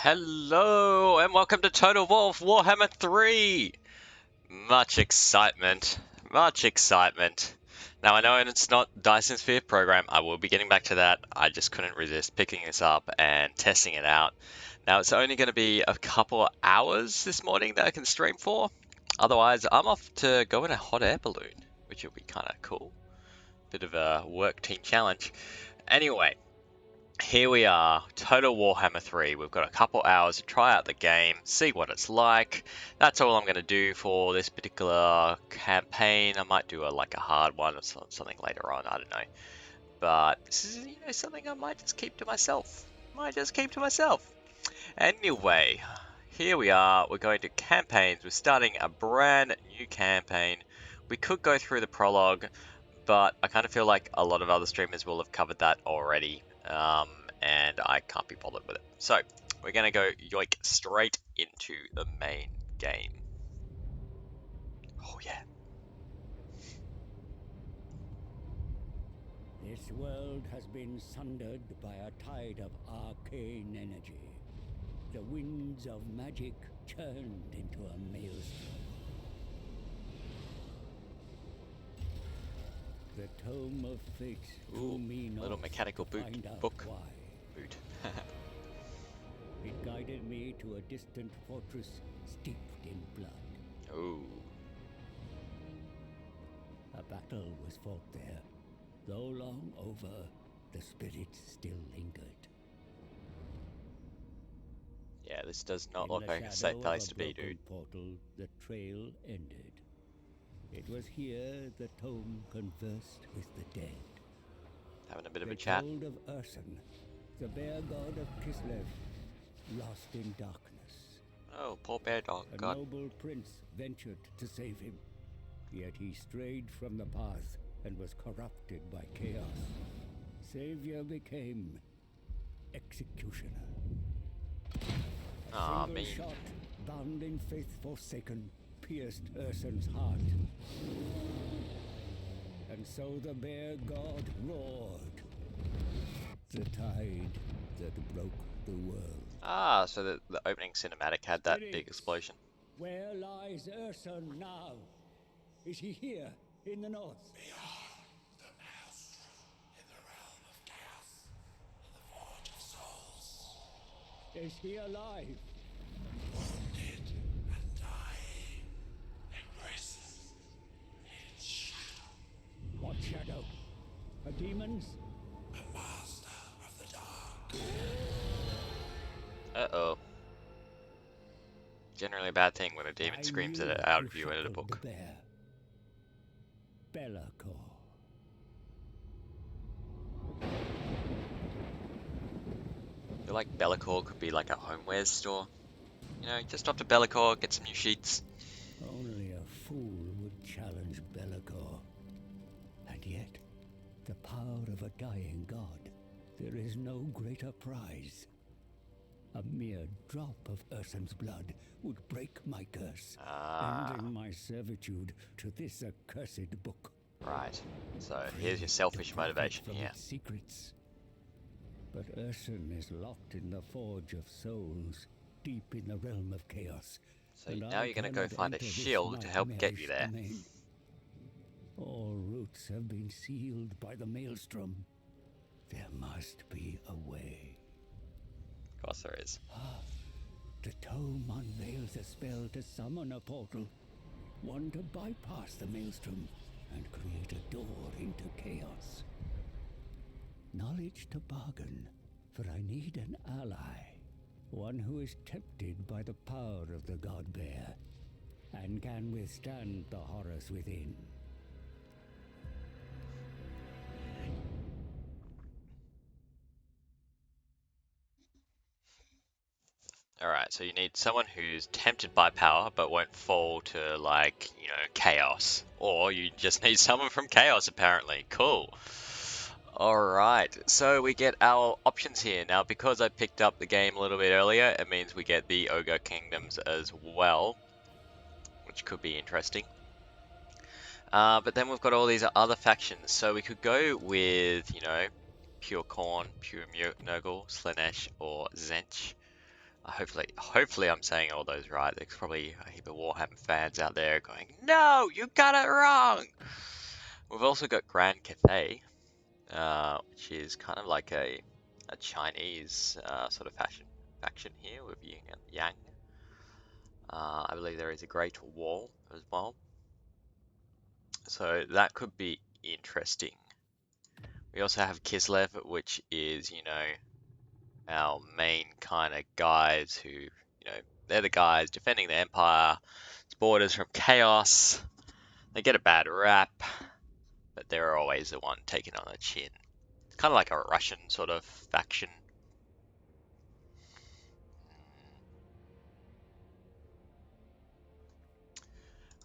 Hello and welcome to Total War of Warhammer 3! Much excitement. Much excitement. Now I know it's not Dyson's fifth program, I will be getting back to that. I just couldn't resist picking this up and testing it out. Now it's only going to be a couple of hours this morning that I can stream for. Otherwise I'm off to go in a hot air balloon, which will be kind of cool. Bit of a work team challenge. Anyway. Here we are, Total Warhammer 3. We've got a couple hours to try out the game, see what it's like. That's all I'm going to do for this particular campaign. I might do a hard one or something later on, I don't know. But this is something I might just keep to myself. Anyway, here we are. We're going to campaigns. We're starting a brand new campaign. We could go through the prologue, but I kind of feel like a lot of other streamers will have covered that already. And I can't be bothered with it. So, we're going to go yoink straight into the main game. Oh yeah. This world has been sundered by a tide of arcane energy. The winds of magic churned into a maelstrom. The Tome of Fate drew me north little mechanical to find out book. why. Boot. It guided me to a distant fortress steeped in blood. Ooh. A battle was fought there. Though long over, the spirits still lingered. Yeah, this does not In look the like a safe shadow place of to a be, broken dude. portal, the trail ended. It was here the tome conversed with the dead. Having a bit of a They chat. told of Urson, the bear god of Kislev, lost in darkness. Oh, poor bear dog. A God. noble prince ventured to save him, yet he strayed from the path and was corrupted by chaos. Savior became executioner. Ah, Single mean. shot, bound in faith forsaken, pierced Urson's heart. And so the bear god roared. The tide that broke the world. Ah, so the opening cinematic had that big Spirits, explosion. Where lies Urson now? Is he here in the north? Beyond the maelstrom, in the realm of chaos, in the forge of souls. Is he alive? Wounded and dying, embraces its shadow. What shadow? A demon's? A master of the dark. Uh-oh. Generally a bad thing when a demon screams at it out of you in a book. The bear. Bellicor. I feel like Bellicor could be like a homewares store. You know, just off to Bellicor, get some new sheets. Only a fool would challenge Bellicor. And yet, the power of a dying god, there is no greater prize. A mere drop of Urson's blood would break my curse, ending my servitude to this accursed book. Right. So here's your selfish motivation here. Secrets. But Urson is locked in the Forge of Souls, deep in the realm of chaos. So now you're going to go find a shield to help get you there. All routes have been sealed by the maelstrom. There must be a way. Of course there is. The tome unveils a spell to summon a portal. One to bypass the maelstrom and create a door into chaos. Knowledge to bargain, for I need an ally. One who is tempted by the power of the god bear and can withstand the horrors within. Alright, so you need someone who's tempted by power but won't fall to, like, you know, chaos. Or you just need someone from chaos, apparently. Cool. Alright, so we get our options here. Now, because I picked up the game a little bit earlier, it means we get the Ogre Kingdoms as well, which could be interesting. But then we've got all these other factions, so we could go with, you know, Pure Khorne, Pure Nurgle, Slaanesh, or Tzeentch. Hopefully I'm saying all those right. There's probably a heap of Warhammer fans out there going, "No, you got it wrong." We've also got Grand Cathay, which is kind of like a Chinese sort of faction here with Yin and Yang. I believe there is a Great Wall as well, so that could be interesting. We also have Kislev, which is, our main kind of guys who, they're the guys defending the Empire, its borders from chaos. They get a bad rap, but they're always the one taking on the chin. It's kind of like a Russian sort of faction.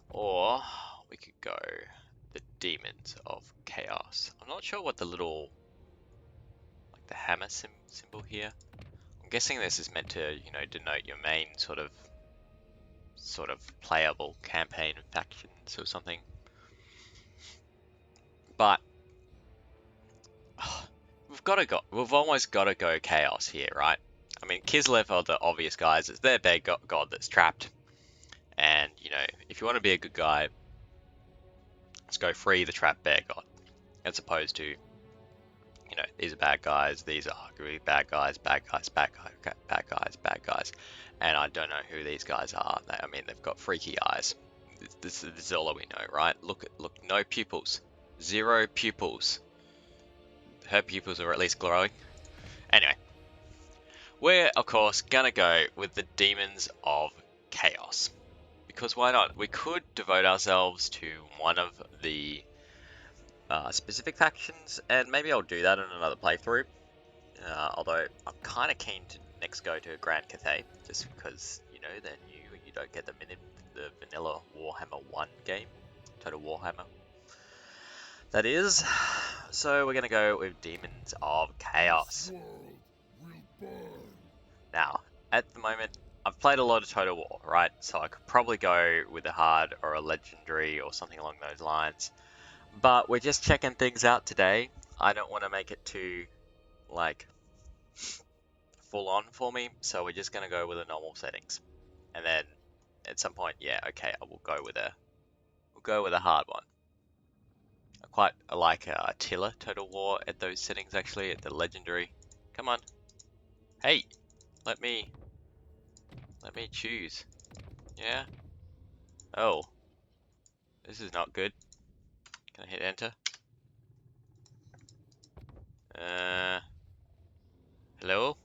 Or we could go the Demons of Chaos. I'm not sure what the little, like the hammer symbol here. I'm guessing this is meant to, denote your main sort of playable campaign factions or something. But we've almost got to go chaos here, right? I mean, Kislev are the obvious guys. It's their bad god that's trapped. And, if you want to be a good guy, let's go free the trapped bear god. As opposed to, these are bad guys, these are arguably bad guys, bad guys, bad guys, bad guys, bad guys. And I don't know who these guys are. I mean, they've got freaky eyes. This is all we know, right? Look, no pupils. 0 pupils. Her pupils are at least glowing. Anyway, we're, of course, gonna go with the Demons of Chaos. Because why not? We could devote ourselves to one of the specific factions, and maybe I'll do that in another playthrough. Although I'm kind of keen to next go to Grand Cathay, just because, then you don't get the vanilla Warhammer 1 game, Total Warhammer. That is. So we're gonna go with Demons of Chaos. Now, at the moment, I've played a lot of Total War, right? So I could probably go with a hard or a legendary or something along those lines. But we're just checking things out today. I don't want to make it too, full on for me. So we're just going to go with the normal settings. And then at some point, yeah, okay, we'll go with a hard one. I like Attila Total War at those settings, actually, at the legendary. Come on. Hey, let me choose. Yeah. Oh, this is not good. Can I hit enter? Hello?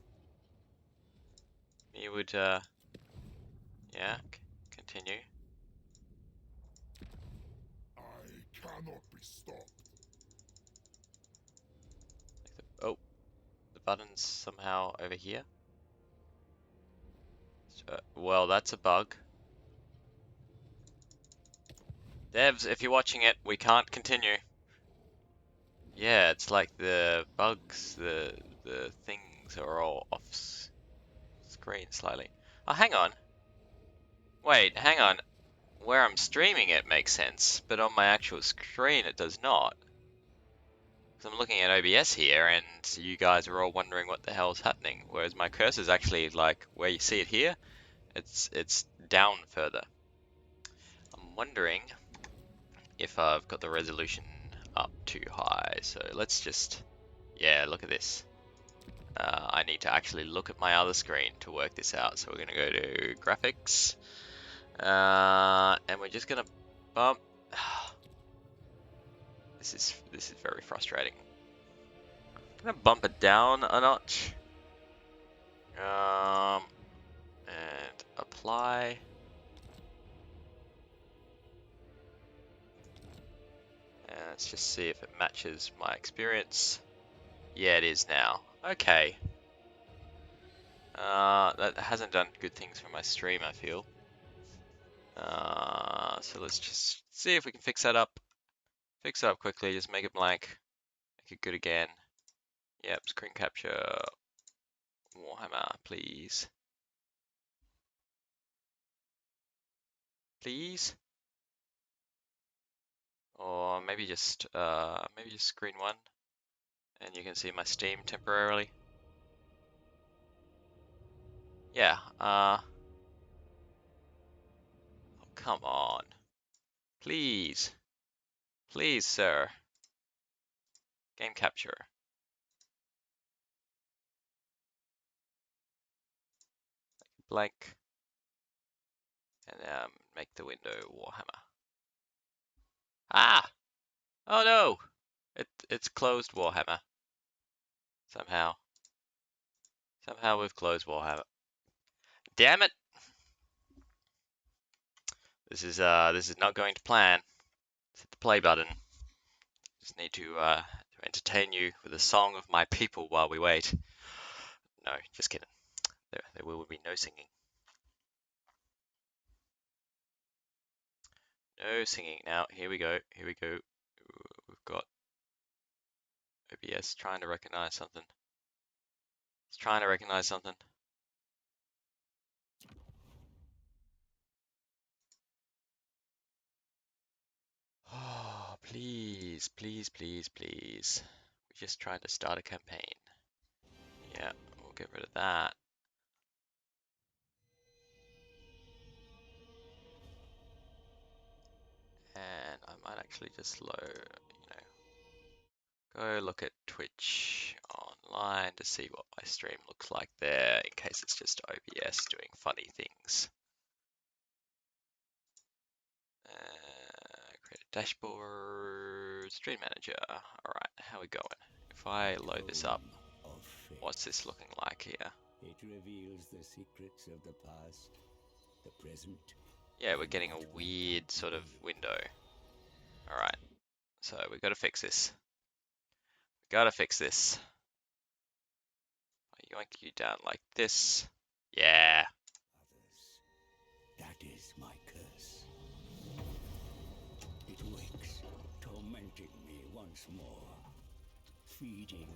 You would, yeah, continue. I cannot be stopped. Oh, the button's somehow over here. Well, that's a bug. Devs, if you're watching it, we can't continue. Yeah, it's like the bugs, the things are all off screen slightly. Oh, hang on. Wait, hang on. Where I'm streaming it makes sense, but on my actual screen it does not. So I'm looking at OBS here, and you guys are all wondering what the hell's happening. Whereas my cursor's actually like where you see it here, it's down further. I'm wondering if I've got the resolution up too high. So let's just, yeah, look at this. I need to actually look at my other screen to work this out. So we're gonna go to graphics, and we're just gonna bump. This is very frustrating. I'm gonna bump it down a notch. And apply. And let's just see if it matches my experience. Yeah, it is now. Okay. That hasn't done good things for my stream, I feel. So let's just see if we can fix that up. Fix it up quickly, just make it blank. Make it good again. Yep, screen capture. Warhammer, please. Please? Or maybe just screen one. And you can see my Steam temporarily. Yeah, oh, come on. Please. Please, sir. Game capture. Blank. And make the window Warhammer. Ah! Oh no! It's closed Warhammer. Somehow. Somehow we've closed Warhammer. Damn it! This is not going to plan. Let's hit the play button. Just need to entertain you with a song of my people while we wait. No, just kidding. There will be no singing. No singing. Now, here we go. Here we go. We've got OBS trying to recognize something. It's trying to recognize something. Oh, please, please, please, please. We're just trying to start a campaign. Yeah, we'll get rid of that. And I might actually just go look at Twitch online to see what my stream looks like there, in case it's just OBS doing funny things. Create a dashboard, stream manager. Alright, how we going? If I load this up, what's this looking like here? It reveals the secrets of the past, the present. Yeah, we're getting a weird sort of window. Alright, so we've got to fix this. Gotta fix this. I yoink you down like this. Yeah. Others. That is my curse. It wakes, tormenting me once more, feeding.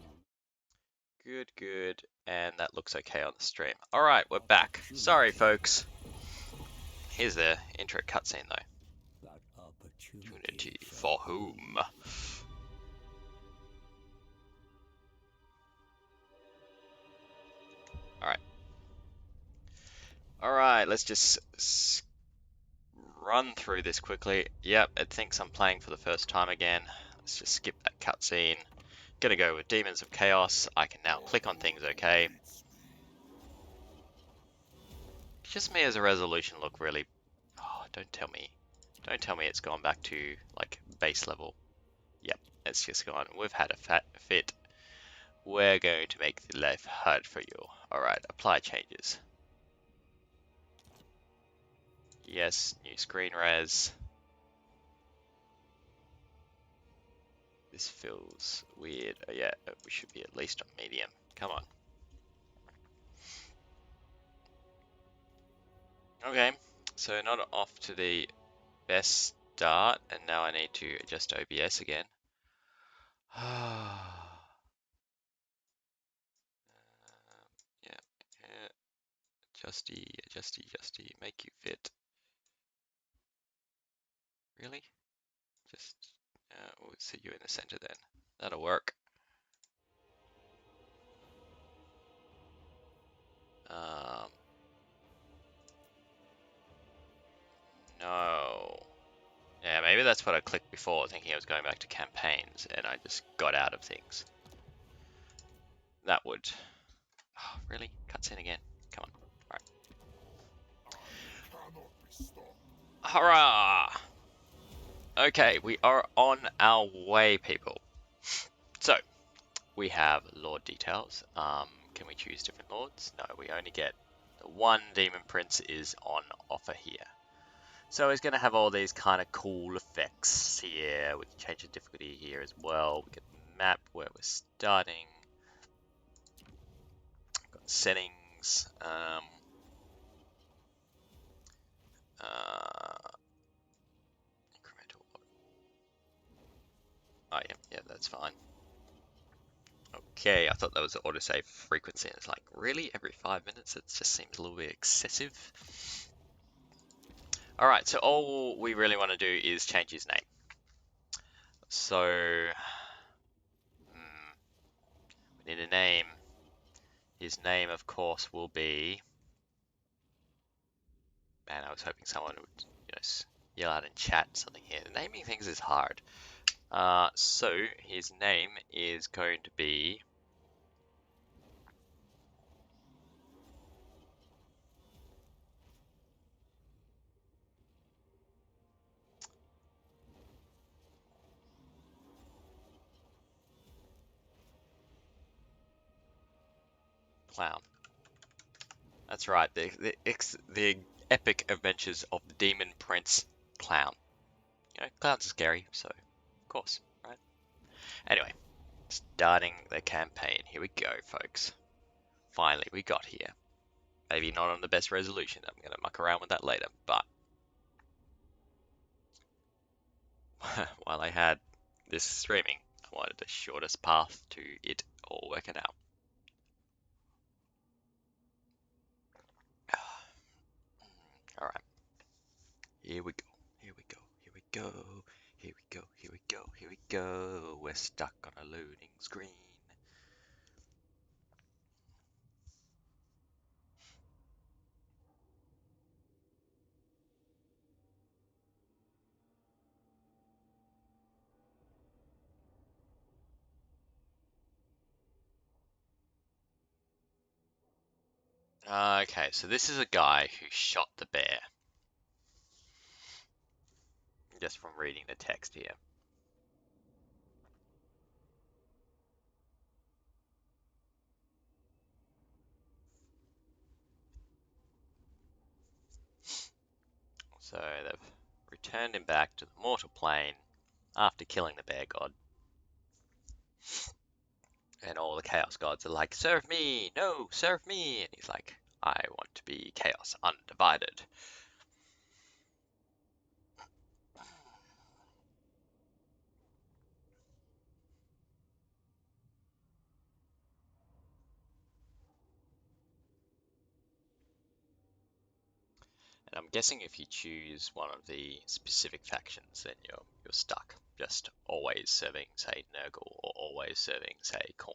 Good, good. And that looks okay on the stream. Alright, we're back. Sorry, folks. Here's the intro cutscene, though. That Opportunity for whom? Alright. Alright, let's just run through this quickly. Yep, it thinks I'm playing for the first time again. Let's just skip that cutscene. Gonna go with Demons of Chaos. I can now click on things okay. Just me as a resolution look really... Oh, don't tell me. Don't tell me it's gone back to, like, base level. Yep, it's just gone. We've had a fat fit. We're going to make the life hard for you. Alright, apply changes. Yes, new screen res. This feels weird. Oh, yeah, we should be at least on medium. Come on. Okay, so not off to the best start, and now I need to adjust OBS again. Yeah, yeah. Adjusty, adjusty, adjusty, make you fit. Really? Just, we'll see you in the center then. That'll work. No. Yeah, maybe that's what I clicked before, thinking I was going back to campaigns, and I just got out of things. That would... Oh, really? Cutscene again? Come on. Alright. Hurrah! Okay, we are on our way, people. So, we have Lord details. Can we choose different lords? No, we only get the one Demon Prince is on offer here. So he's going to have all these kind of cool effects here. We can change the difficulty here as well. We get the map where we're starting. Got settings. Incremental. Oh yeah, that's fine. Okay, I thought that was the autosave frequency. And it's like, really? Every 5 minutes? It just seems a little bit excessive. Alright, so all we really want to do is change his name. So, we need a name. His name, of course, will be Man, I was hoping someone would, yell out in chat something here. Naming things is hard. So his name is going to be Clown. That's right. The epic adventures of the Demon Prince Clown. Clowns are scary, so of course, right? Anyway, starting the campaign. Here we go, folks. Finally, we got here. Maybe not on the best resolution. I'm going to muck around with that later, but while I had this streaming, I wanted the shortest path to it all working out. Alright. Here we go. Here we go. Here we go. Here we go. Here we go. Here we go. We're stuck on a loading screen. Okay, so this is a guy who shot the bear. Just from reading the text here. So they've returned him back to the mortal plane after killing the bear god. And all the chaos gods are like, serve me, no, serve me. And he's like, I want to be chaos undivided. And I'm guessing if you choose one of the specific factions, then you're stuck. Just always serving, say, Nurgle, or always serving, say, Khorne.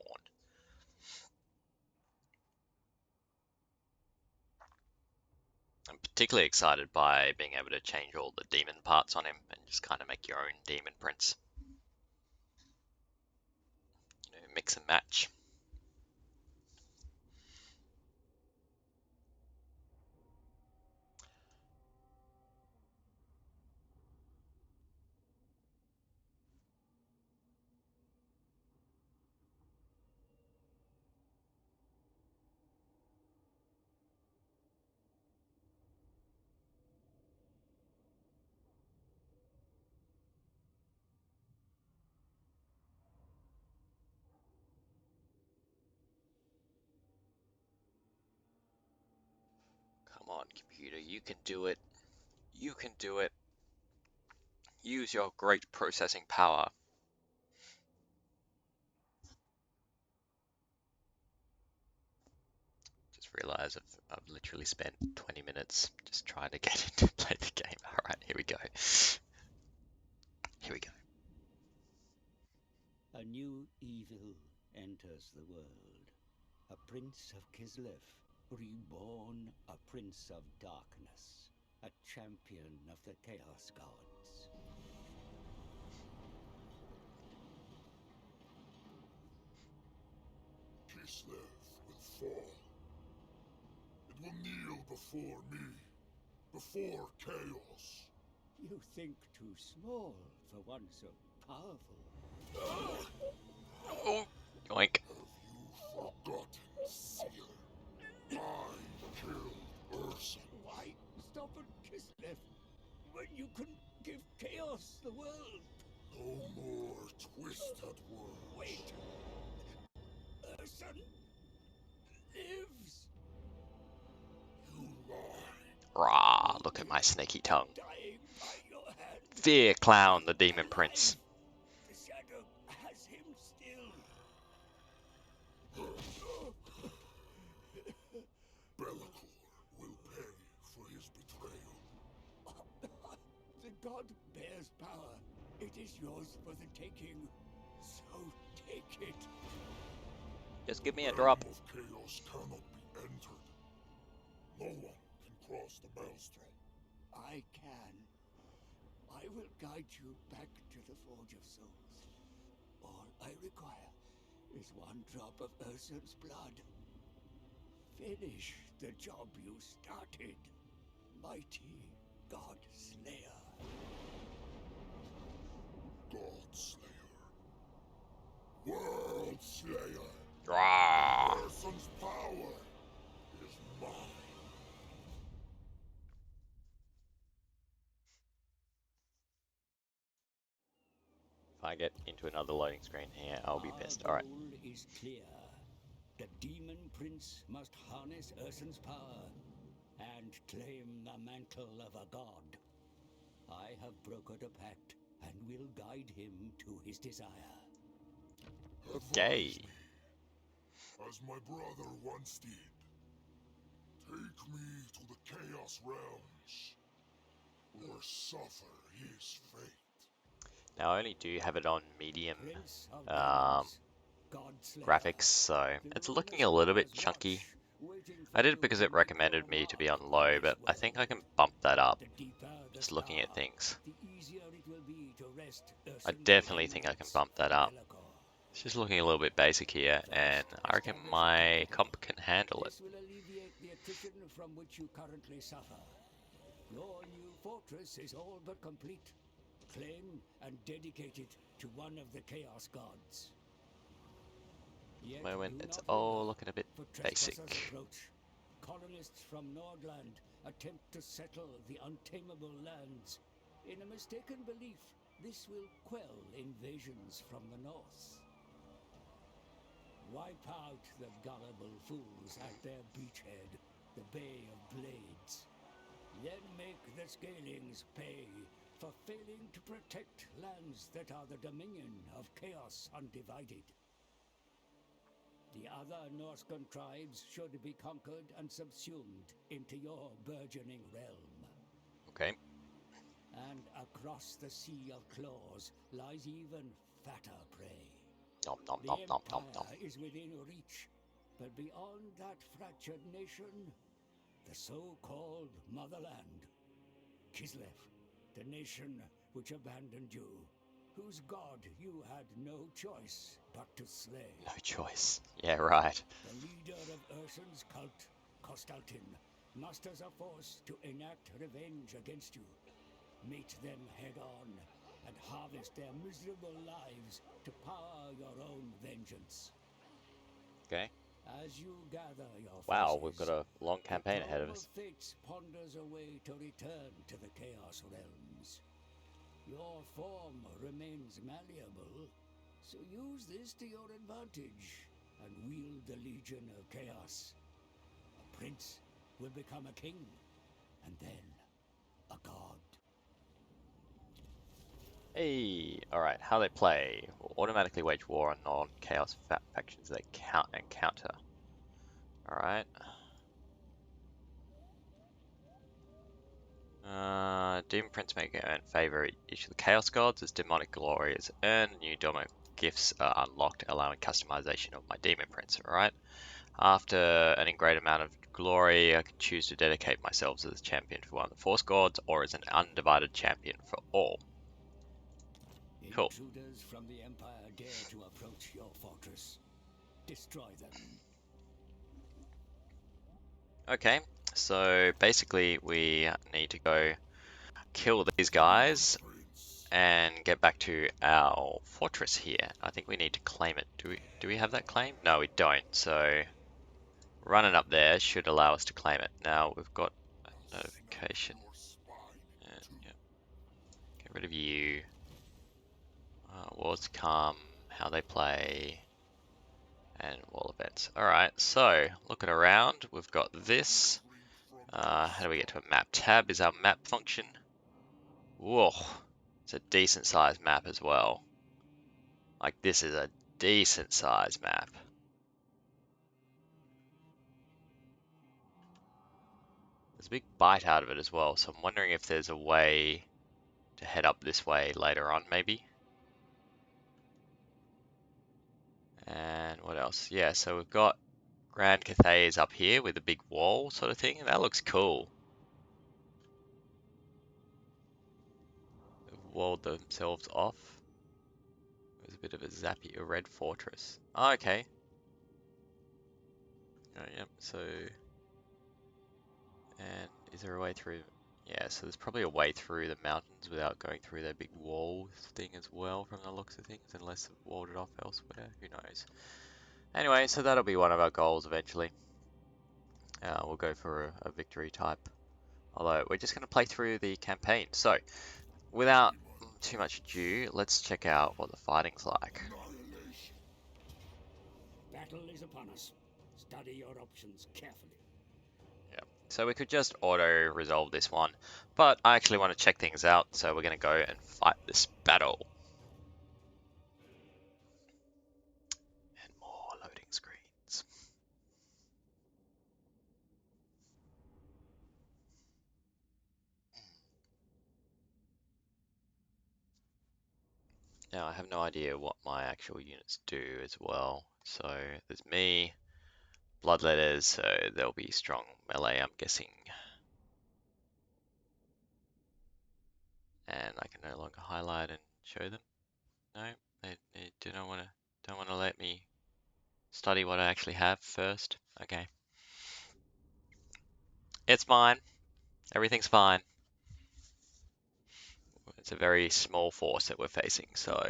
I'm particularly excited by being able to change all the demon parts on him and just kind of make your own demon prince. Mix and match. Come on, computer, you can do it. You can do it. Use your great processing power. Just realized I've literally spent 20 minutes just trying to get into play the game. Alright, here we go. Here we go. A new evil enters the world. A prince of Kislev, reborn a prince of darkness, a champion of the Chaos Gods. Kislev will fall. It will kneel before me, before chaos. You think too small for one so powerful. Oh, yoink. Have you forgotten, seer? I killed Ursa. Why stop at Kislev when you can give chaos the world? No more twisted words. Wait. Urson lives. You lie. Rah, look at my snaky tongue. Dying by your hand. Fear Clown, the demon prince. The shadow has him still. Bellicor will pay for his betrayal. The god bears power. It is yours for the taking. So take it. Just give me a The drop. realm of chaos cannot be entered. No one can cross the maelstrom. I can. I will guide you back to the Forge of Souls. All I require is one drop of Ursun's blood. Finish the job you started, mighty God Slayer. God Slayer. World Slayer. Rah! Person's power is mine. If I get into another loading screen here, I'll be pissed. Our Alright. goal is clear. The Demon Prince must harness Ursun's power and claim the mantle of a god. I have brokered a pact and will guide him to his desire. Okay. Advise me, as my brother once did. Take me to the Chaos Realms, or suffer his fate. Now I only do have it on medium Prince of um, Demons, God Slayer, graphics, so the it's moon looking is a little upon bit us chunky. watch, waiting for I did you it because to it make your recommended me to be on mark low, this but I world. think I can bump that up. The deeper the Just looking at scar, things. the easier it will be to wrest I Ursun's definitely think I can remnants bump that from up. Belagor. It's just looking a little bit basic here, and First, I reckon establish a my capital. comp can handle it. This will alleviate the attrition from which you currently suffer. Your new fortress is all but complete. Claim and dedicate it to one of the Chaos Gods. Yet Moment, do it's not all linger, looking a bit for trespassers basic. approach. Colonists from Nordland attempt to settle the untamable lands. In a mistaken belief, this will quell invasions from the north. Wipe out the gullible fools at their beachhead, the Bay of Blades. Then make the Scalings pay for failing to protect lands that are the dominion of Chaos Undivided. The other Norscan tribes should be conquered and subsumed into your burgeoning realm. Okay. And across the Sea of Claws lies even fatter prey. Nom nom The nom nom nom nom. Empire is within reach, but beyond that fractured nation, the so-called Motherland. Kislev, the nation which abandoned you, whose god you had no choice but to slay. No choice. Yeah, right. The leader of Ursun's cult, Kostaltin, musters a force to enact revenge against you. Meet them head-on and harvest their miserable lives to power your own vengeance. Okay. As you gather your Wow, we've forces, got a long campaign the ahead of Tome us. Fates ponders a way to return to the Chaos Realms. Your form remains malleable, so use this to your advantage and wield the Legion of Chaos. A prince will become a king, and then a god. Hey, alright, how they play. Will automatically wage war on non-chaos factions they encounter. Alright. Demon Prince may earn favor each of the Chaos Gods as demonic glory is earned. New demonic gifts are unlocked, allowing customization of my Demon Prince. Alright. After earning great amount of glory, I can choose to dedicate myself as a champion for one of the Force Gods or as an undivided champion for all. Cool. Intruders from the Empire dare to approach your fortress. Destroy them. Okay, so basically we need to go kill these guys Prince. and get back to our fortress here. I think we need to claim it. Do we have that claim? No, we don't. So running up there should allow us to claim it. Now we've got a notification. Your spine And, too. yeah, get rid of you. Wars to come, how they play, and wall events. Alright, so looking around, we've got this. How do we get to a map? Tab is our map function. Whoa, it's a decent sized map as well. Like, this is a decent sized map. There's a big bite out of it as well, so I'm wondering if there's a way to head up this way later on, maybe. And what else? Yeah, so we've got Grand Cathay is up here with a big wall sort of thing, and that looks cool. walled themselves off. It was a bit of a zappy, a red fortress. Oh, okay. Oh, yep, so... And is there a way through? Yeah, so there's probably a way through the mountains without going through that big wall thing as well, from the looks of things, unless they've walled it off elsewhere. Who knows? Anyway, so that'll be one of our goals eventually. We'll go for a victory type. Although, we're just going to play through the campaign. So, without too much ado, let's check out what the fighting's like. Annihilation. Battle is upon us. Study your options carefully. So we could just auto-resolve this one, but I actually want to check things out, so we're going to go and fight this battle. And more loading screens. Now I have no idea what my actual units do as well. So there's me, bloodletters, so they'll be strong melee, I'm guessing. And I can no longer highlight and show them. No, they do not want to. Don't want to let me study what I actually have first. Okay, it's fine. Everything's fine. It's a very small force that we're facing, so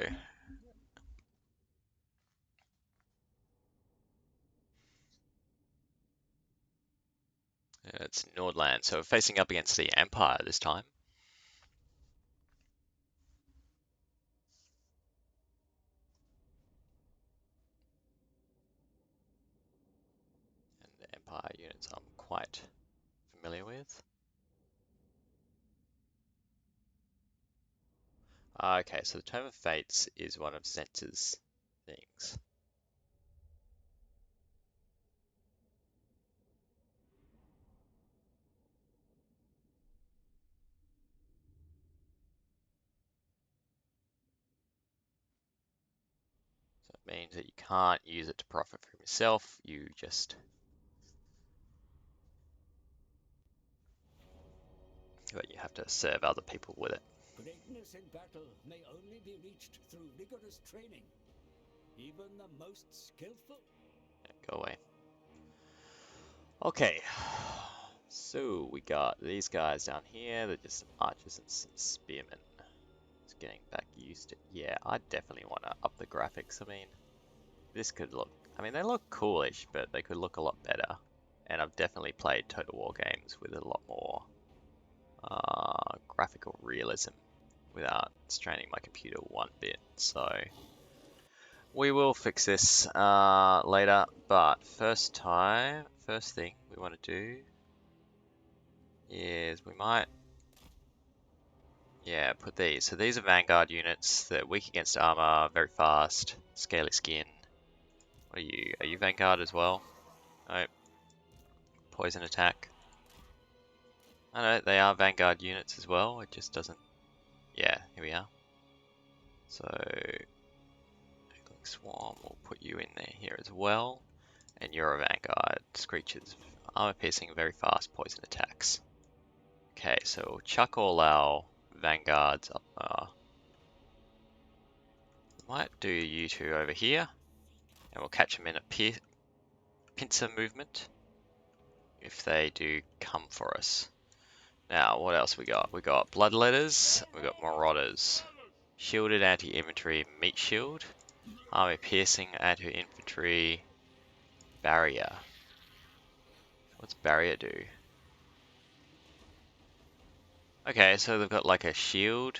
it's Nordland. So we're facing up against the Empire this time. And the Empire units I'm quite familiar with. Okay, so the Tome of Fates is one of Zentz's things. So it means that you can't use it to profit from yourself, you just... But you have to serve other people with it. Greatness in battle may only be reached through rigorous training. Even the most skillful. Yeah, go away. Okay, so we got these guys down here, they're just some archers and some spearmen. Just getting back used to... Yeah, I definitely want to up the graphics. I mean, this could look... I mean, they look coolish, but they could look a lot better. And I've definitely played Total War games with a lot more graphical realism without straining my computer one bit. So we will fix this later. But first thing we want to do is we might, yeah, put these. So these are Vanguard units. They're weak against armor, very fast, scaly skin. What are you? Are you Vanguard as well? No. Poison attack. I know they are Vanguard units as well. It just doesn't. Yeah, here we are. So Swarm will put you in there here as well. And you're a Vanguard. Screeches, armor piercing, very fast poison attacks. Okay, so we'll chuck all our Vanguards up. Might do you two over here. And we'll catch them in a pincer movement. If they do come for us. Now, what else we got? We got Bloodletters, we got Marauders. Shielded anti-infantry, meat shield. Armor piercing, anti-infantry, barrier. What's barrier do? Okay, so they've got like a shield.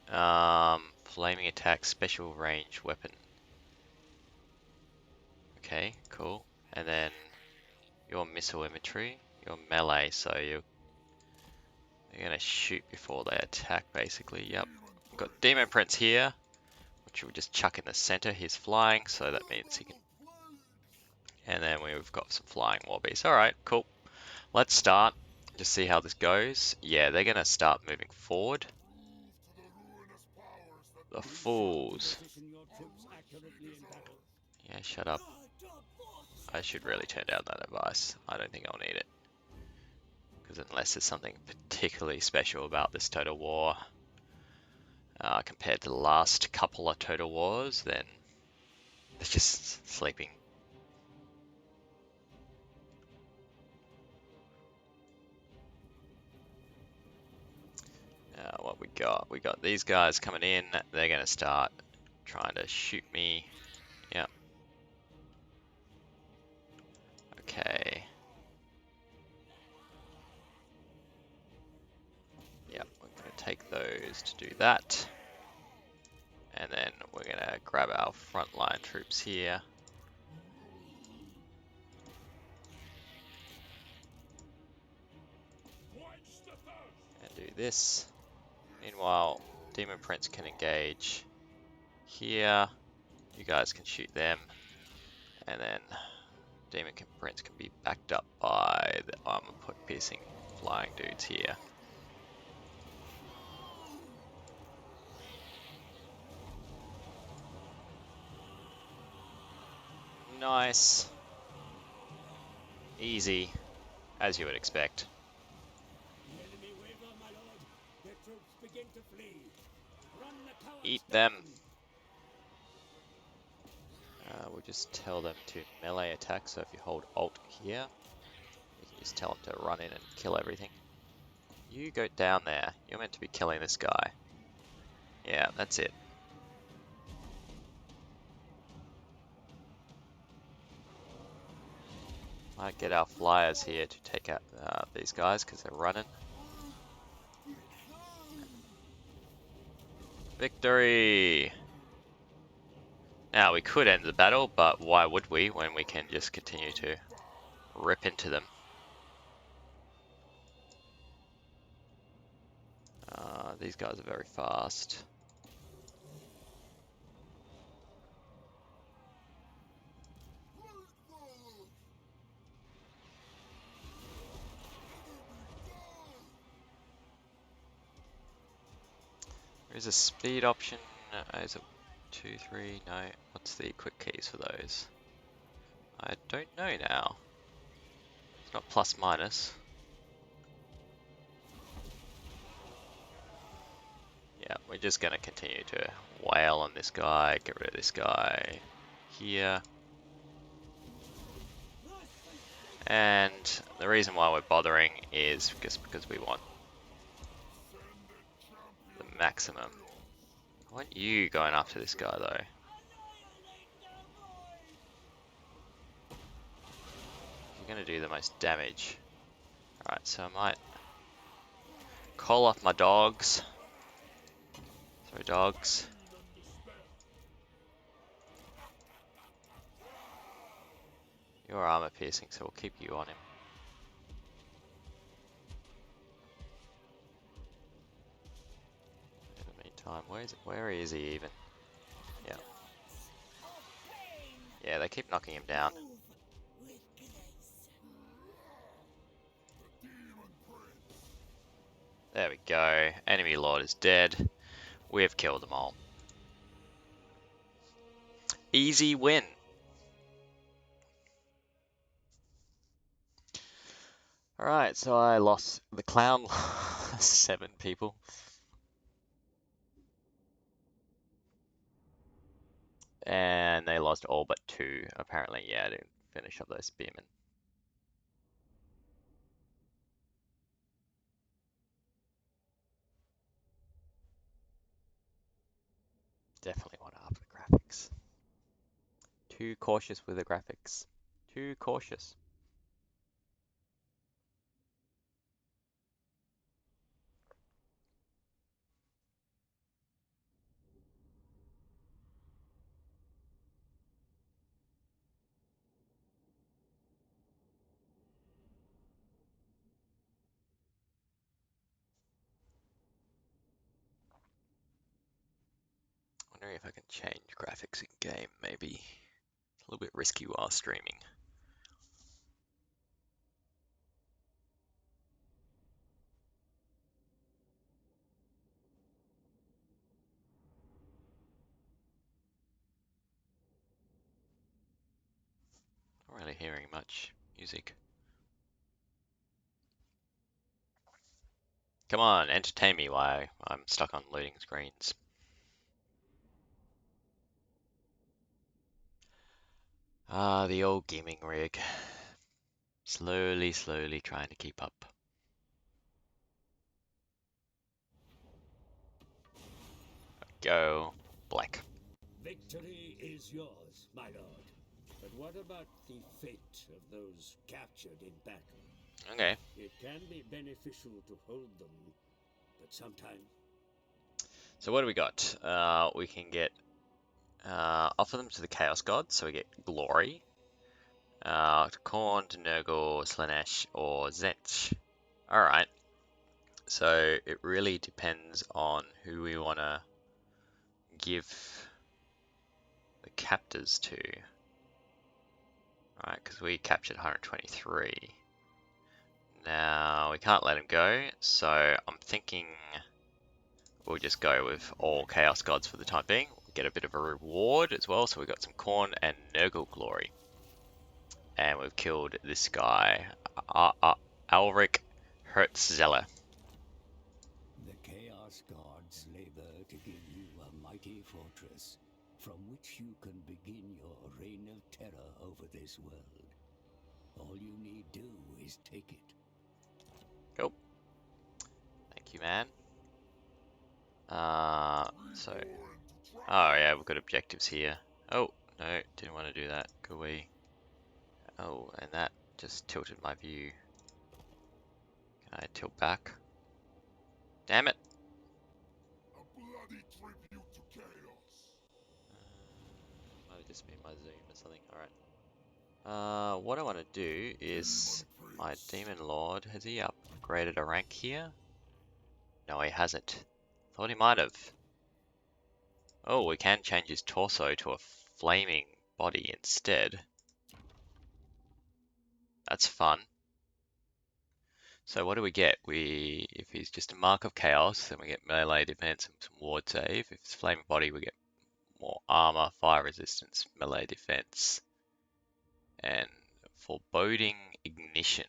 Flaming attack, special range weapon. Okay, cool. And then your missile infantry, your melee, so you're gonna shoot before they attack basically. Yep. We've got Demon Prince here, which we'll just chuck in the center. He's flying, so that means he can. And then we've got some flying warbeasts. Alright, cool. Let's start. Just see how this goes. Yeah, they're gonna start moving forward. The fools. Yeah, shut up. I should really turn down that advice. I don't think I'll need it. Because unless there's something particularly special about this Total War, compared to the last couple of Total Wars, then they're just sleeping. What we got? We got these guys coming in. They're going to start trying to shoot me. Yep. Okay. Yep, we're going to take those to do that. And then we're going to grab our frontline troops here. And do this. Meanwhile, Demon Prince can engage here. You guys can shoot them. And then Demon Prince can be backed up by the armor piercing flying dudes here. Nice. Easy, as you would expect. Eat them. We'll just tell them to melee attack, so if you hold Alt here, you can just tell them to run in and kill everything. You go down there. You're meant to be killing this guy. Yeah, that's it. Might get our flyers here to take out these guys because they're running. Victory! Now, we could end the battle, but why would we when we can just continue to rip into them? These guys are very fast. There's a speed option. Is it 2, 3? No. What's the quick keys for those? I don't know now. It's not plus minus. Yeah, we're just going to continue to wail on this guy, get rid of this guy here. And the reason why we're bothering is just because we want the maximum. I want you going after this guy though. You're going to do the most damage. Alright, so I might call off my dogs. Sorry, dogs. You're armor piercing, so we'll keep you on him. In the meantime, where is he even? Yeah. Yeah, they keep knocking him down. There we go. Enemy Lord is dead. We've killed them all. Easy win. Alright, so I lost the clown. 7 people. And they lost all but 2, apparently, yeah, to finish up those spearmen. Definitely want to up the graphics. Too cautious with the graphics. Too cautious. Wondering if I can change graphics in game, maybe. It's a little bit risky while streaming. Not really hearing much music. Come on, entertain me while I'm stuck on loading screens. Ah, the old gaming rig. Slowly, slowly trying to keep up. Go. Black. Victory is yours, my lord. But what about the fate of those captured in battle? Okay. It can be beneficial to hold them, but sometimes... So what do we got? We can get offer them to the Chaos Gods, so we get Glory. To Korn, to Nurgle, Slanesh, or Zench. Alright. So it really depends on who we want to give the captors to. Alright, because we captured 123. Now, we can't let him go, so I'm thinking we'll just go with all Chaos Gods for the time being. We'll get a bit of a reward as well, so we got some Korn and Nurgle Glory. And we've killed this guy, Alric Hertzzeller. The Chaos Gods labor to give you a mighty fortress from which you can begin your reign of terror over this world. All you need do is take it. Cool. Thank you, man. So, oh yeah, we've got objectives here. Oh, no, didn't want to do that. Go away. Oh, and that just tilted my view. Can I tilt back? Damn it. A bloody tribute to chaos. Might have just been my zoom or something. Alright. What I want to do is my Demon Lord, has he upgraded a rank here? No, he hasn't. Thought he might have. Oh, we can change his torso to a flaming body instead. That's fun. So what do we get? If he's just a Mark of Chaos, then we get melee defense and some ward save. If it's flaming body, we get more armor, fire resistance, melee defense, and foreboding ignition,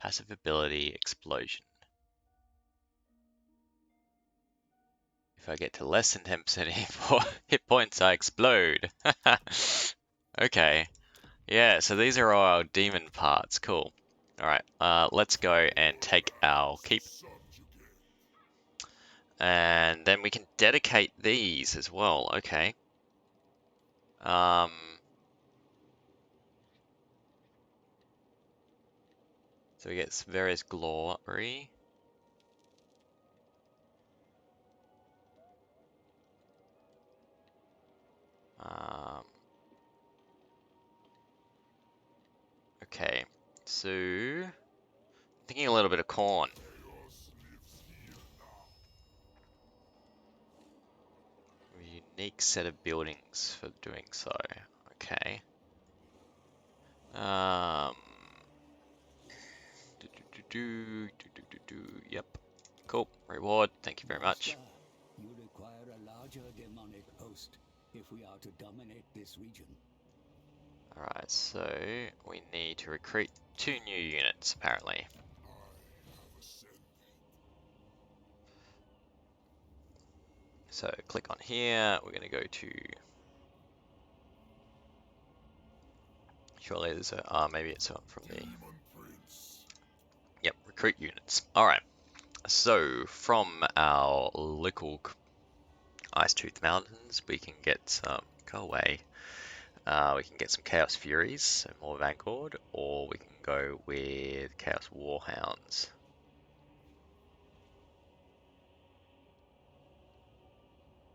passive ability, explosion. If I get to less than 10% hit points, I explode. Okay. Yeah, so these are all our demon parts. Cool. Alright, let's go and take our keep. And then we can dedicate these as well. Okay. So we get various glory. Okay, so thinking a little bit of corn. A unique set of buildings for doing so. Okay. Yep. Cool. Reward. Thank you very much. Master, you require a larger demonic host if we are to dominate this region. Alright, so we need to recruit 2 new units, apparently. So click on here, we're going to go to... Surely there's a... maybe it's from the... Yep, recruit units. Alright, so from our local Icetooth Mountains, we can get some... Go away. We can get some Chaos Furies, so more Vanguard, or we can go with Chaos Warhounds.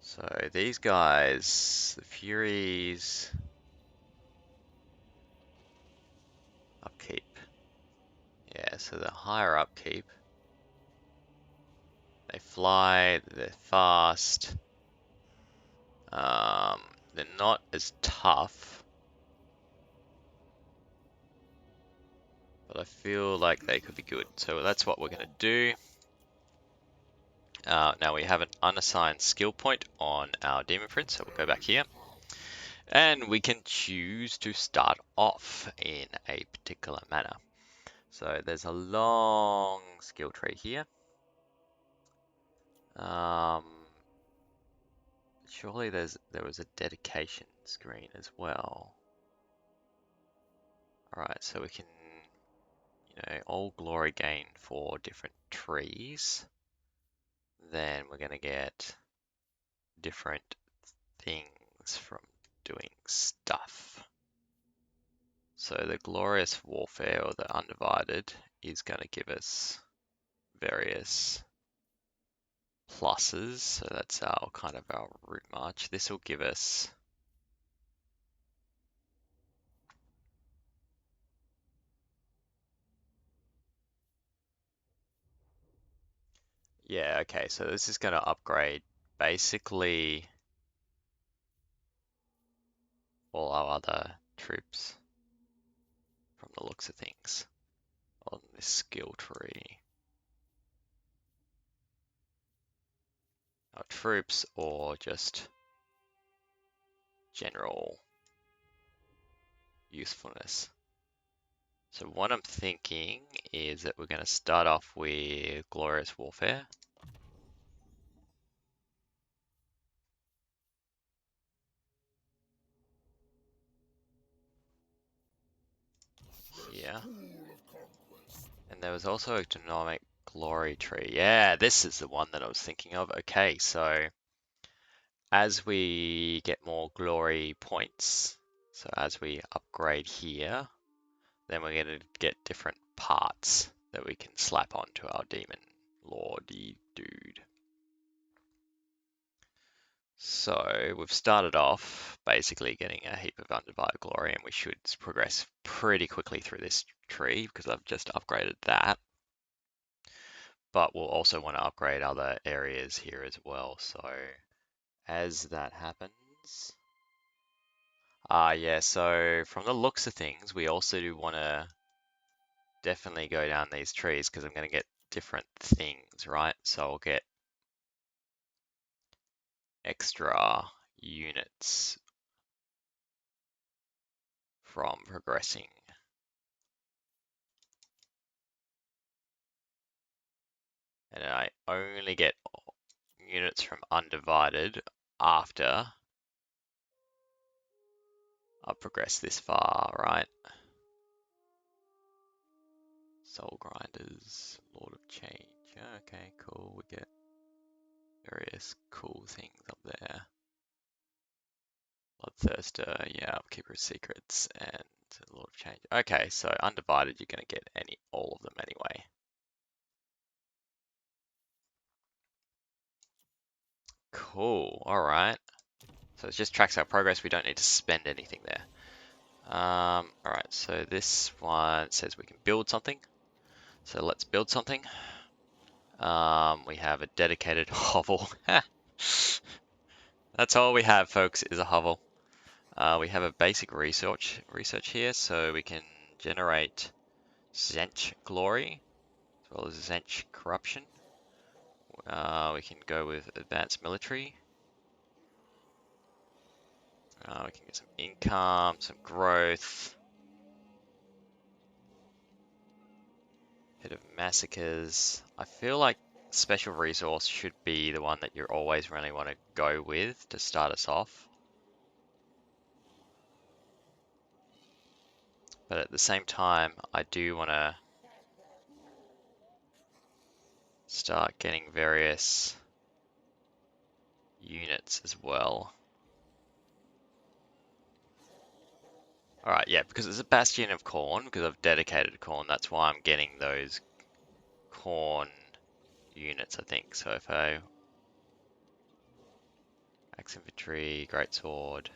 So these guys, the Furies, upkeep. Yeah, so the higher upkeep. They fly, they're fast. They're not as tough. But I feel like they could be good. So that's what we're going to do. Now we have an unassigned skill point on our Demon Prince, so we'll go back here. And we can choose to start off in a particular manner. So there's a long skill tree here. Surely there was a dedication screen as well. Alright, so we can, all glory gain for different trees. Then we're going to get different things from doing stuff. So the glorious warfare, or the undivided, is going to give us various pluses. So that's our kind of our route march. This will give us yeah, okay, so this is going to upgrade basically all our other troops from the looks of things on this skill tree. Our troops or just general usefulness. So what I'm thinking is that we're going to start off with Glorious Warfare. Here. And there was also a Dynamic Glory tree. Yeah, this is the one that I was thinking of. Okay, so as we get more glory points, so as we upgrade here, then we're going to get different parts that we can slap onto our demon lordy dude. So we've started off basically getting a heap of undivided glory, and we should progress pretty quickly through this tree because I've just upgraded that. But we'll also want to upgrade other areas here as well. So as that happens, yeah, so from the looks of things, we also do want to definitely go down these trees because I'm going to get different things, right? So I'll get extra units from progressing. And I only get units from undivided after I've progressed this far, right? Soul Grinders, Lord of Change. Okay, cool. We get various cool things up there. Bloodthirster, yeah, Keeper of Secrets, and Lord of Change. Okay, so undivided, you're going to get all of them anyway. Cool. All right. So it just tracks our progress. We don't need to spend anything there. All right. So this one says we can build something. So let's build something. We have a dedicated hovel. That's all we have, folks, is a hovel. We have a basic research here, so we can generate Zench Glory as well as Zench Corruption. We can go with Advanced Military. We can get some income, some growth. Bit of massacres. I feel like Special Resource should be the one that you always really want to go with to start us off. But at the same time, I do want to start getting various units as well. Alright, yeah, because it's a Bastion of Corn, because I've dedicated Corn, that's why I'm getting those Corn units, I think. So if I... Axe Infantry, Greatsword,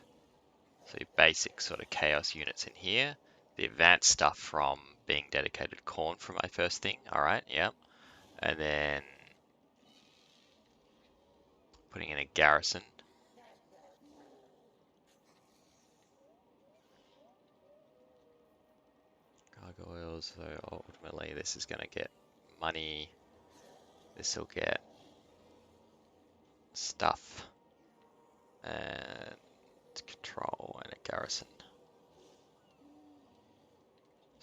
so your basic sort of Chaos units in here. The advanced stuff from being dedicated Corn for my first thing, alright, yeah. And then putting in a garrison. Gargoyles, so ultimately this is going to get money. This will get stuff and control and a garrison.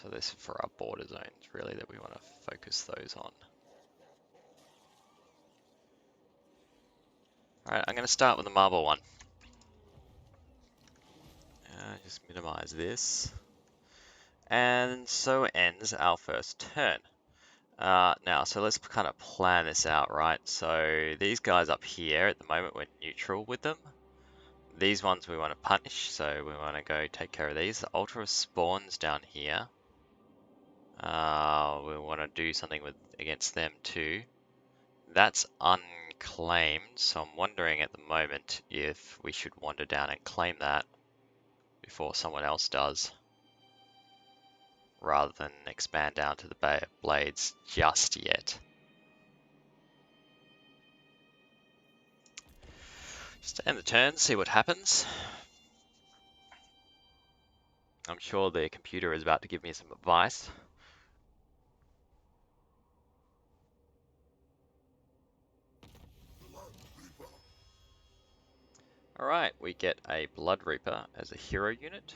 So this is for our border zones really that we want to focus those on. Alright, I'm going to start with the marble one. Just minimize this. And so ends our first turn. Now, so let's kind of plan this out, right? So these guys up here, at the moment, we're neutral with them. These ones we want to punish, so we want to go take care of these. The Altar of Spawns down here. We want to do something against them too. That's unclaimed, so I'm wondering at the moment if we should wander down and claim that before someone else does, rather than expand down to the blades just yet. Just end the turn, see what happens. I'm sure the computer is about to give me some advice. Alright, we get a Blood Reaper as a hero unit.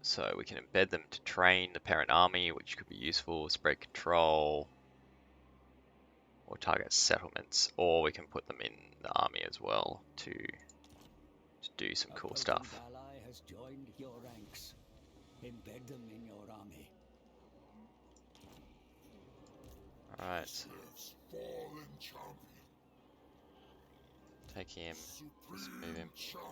So we can embed them to train the parent army, which could be useful, spread control, or target settlements, or we can put them in the army as well to do some cool stuff. Ally has joined your ranks. Embed them in your army. Alright, Kislev's fallen champion. take him, let's move him. Champion.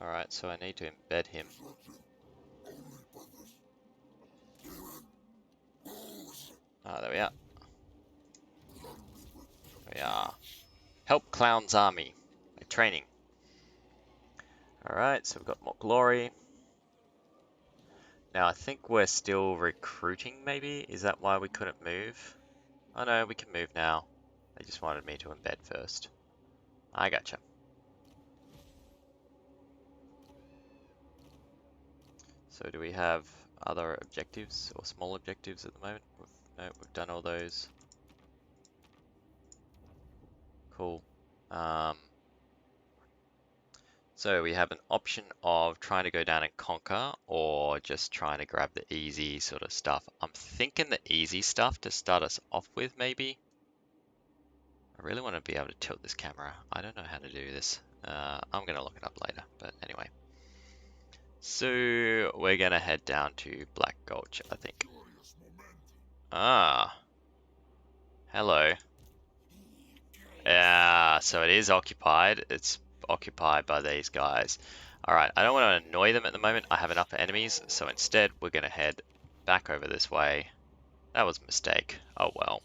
Alright, so I need to embed him. There we are. There we are. Help Clown's army. Like training. Alright, so we've got more glory. Now I think we're still recruiting maybe? Is that why we couldn't move? Oh no, we can move now. They just wanted me to embed first. I gotcha. So do we have other objectives or small objectives at the moment? No, we've done all those. Cool. So we have an option of trying to go down and conquer or just trying to grab the easy sort of stuff. I'm thinking the easy stuff to start us off with maybe. I really want to be able to tilt this camera. I don't know how to do this. I'm going to look it up later, but anyway. So we're going to head down to Black Gulch, I think. Ah. Hello. Yeah, so it is occupied. It's occupied by these guys. Alright, I don't want to annoy them at the moment. I have enough enemies, so instead we're going to head back over this way. That was a mistake. Oh well.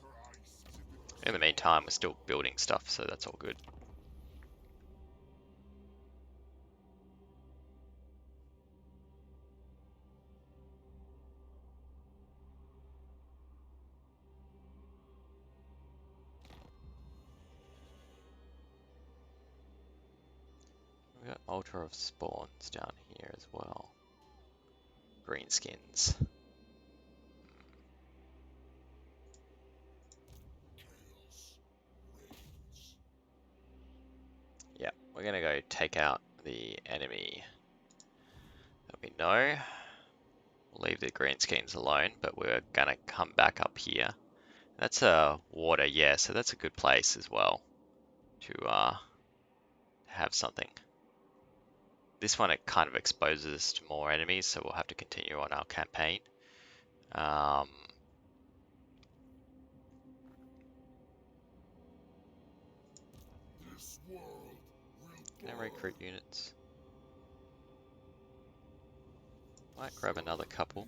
In the meantime, we're still building stuff, so that's all good. We've got Altar of Spawns down here as well. Greenskins. Yeah, we're gonna go take out the enemy that we know. We'll leave the greenskins alone, but we're gonna come back up here. That's a water, yeah, so that's a good place as well to have something. This one, it kind of exposes us to more enemies, so we'll have to continue on our campaign. Can I recruit units? Might grab another couple.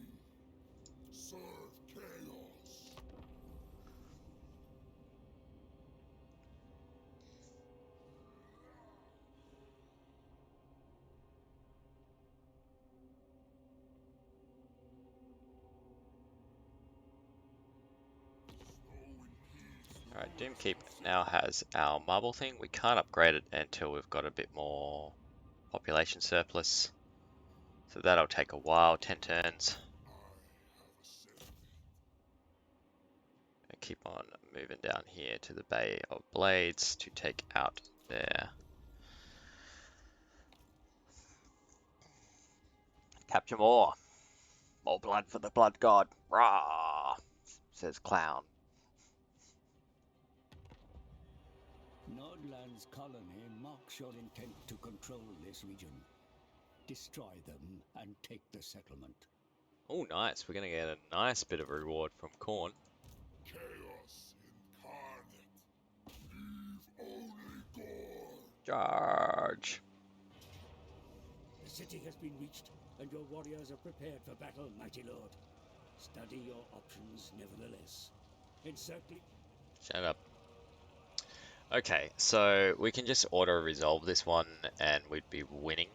Alright, Doomkeep now has our marble thing. We can't upgrade it until we've got a bit more population surplus. So that'll take a while, 10 turns. And keep on moving down here to the Bay of Blades to take out there. Capture more. More blood for the blood god. Rah! Says Clown. Nordland's Pestilence colony marks your intent to control this region. Destroy them and take the settlement. Oh, nice. We're going to get a nice bit of reward from Khorne. Chaos incarnate. Leave only gore. Charge. The city has been reached, and your warriors are prepared for battle, mighty lord. Study your options, nevertheless. Encircling. Shut up. Okay, so we can just auto-resolve this one, and we'd be winning.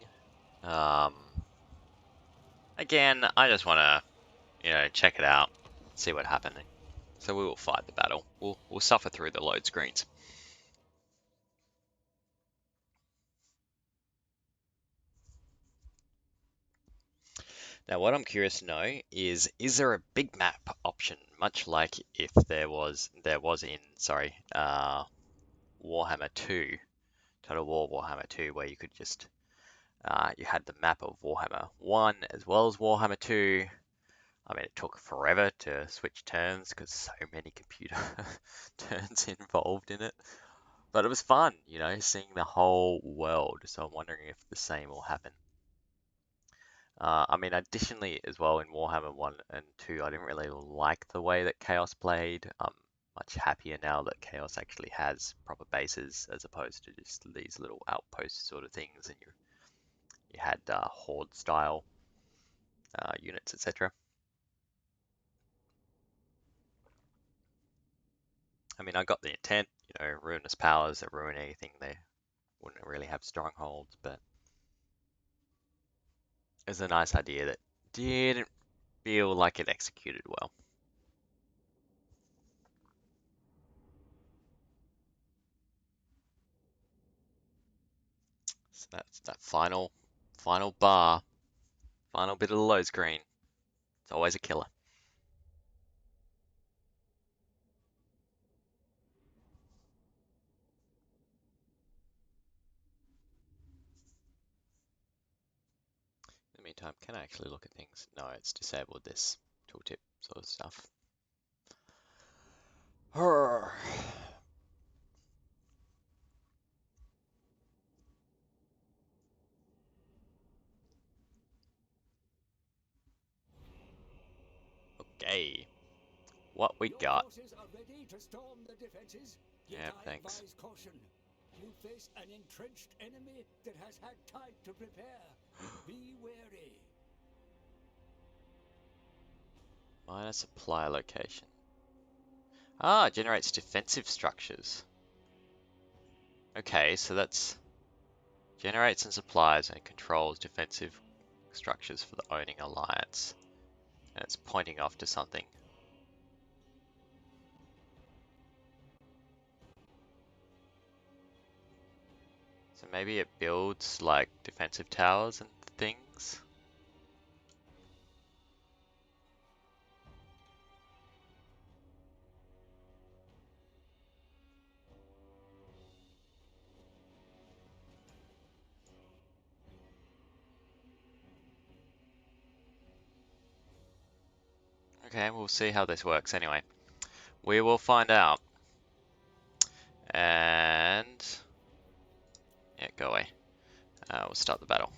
Again, I just want to, check it out, see what happened. So we will fight the battle. We'll suffer through the load screens. Now, what I'm curious to know is there a big map option, much like if there was in Warhammer 2, Total War Warhammer 2, where you could just you had the map of Warhammer 1 as well as Warhammer 2. I mean, it took forever to switch turns because so many computer turns involved in it. But it was fun, seeing the whole world. So I'm wondering if the same will happen. I mean, additionally, as well, in Warhammer 1 and 2, I didn't really like the way that Chaos played. I'm much happier now that Chaos actually has proper bases as opposed to just these little outpost sort of things, and you had Horde style units, etc. I mean, I got the intent, ruinous powers that ruin anything. They wouldn't really have strongholds, but it's a nice idea that didn't feel like it executed well. So that's that final bar, final bit of the low screen. It's always a killer. In the meantime, can I actually look at things? No, it's disabled this tooltip sort of stuff. Okay, what we Your got? forces are ready to storm the defenses. Yet Yeah, I thanks. advise caution. You face an entrenched enemy that has had time to prepare. Be wary. Minor supply location. Ah, generates defensive structures. Okay, so that's generates and supplies and controls defensive structures for the owning alliance. And it's pointing off to something. So maybe it builds like defensive towers and things. Okay, we'll see how this works anyway. We will find out. And yeah, go away. We'll start the battle.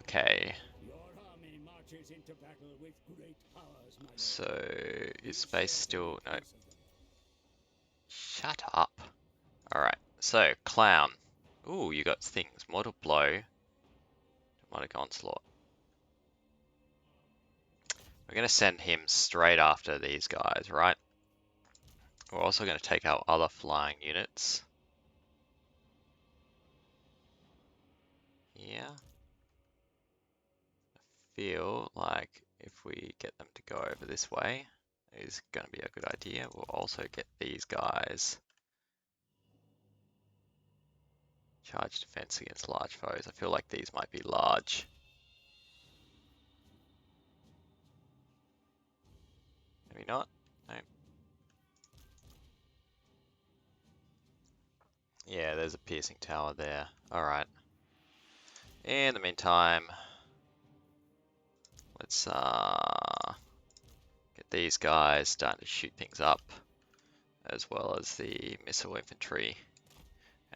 Okay. Your army marches into battle with great powers, my lord. So is space still no? Shut up. Alright, so clown. Ooh, you got things. Mortal blow. Demonic onslaught. We're gonna send him straight after these guys, right? We're also gonna take our other flying units. Yeah. I feel like if we get them to go over this way is gonna be a good idea. We'll also get these guys. Charge defense against large foes. I feel like these might be large. Maybe not. No. Yeah, there's a piercing tower there. Alright. In the meantime, let's get these guys starting to shoot things up, as well as the missile infantry.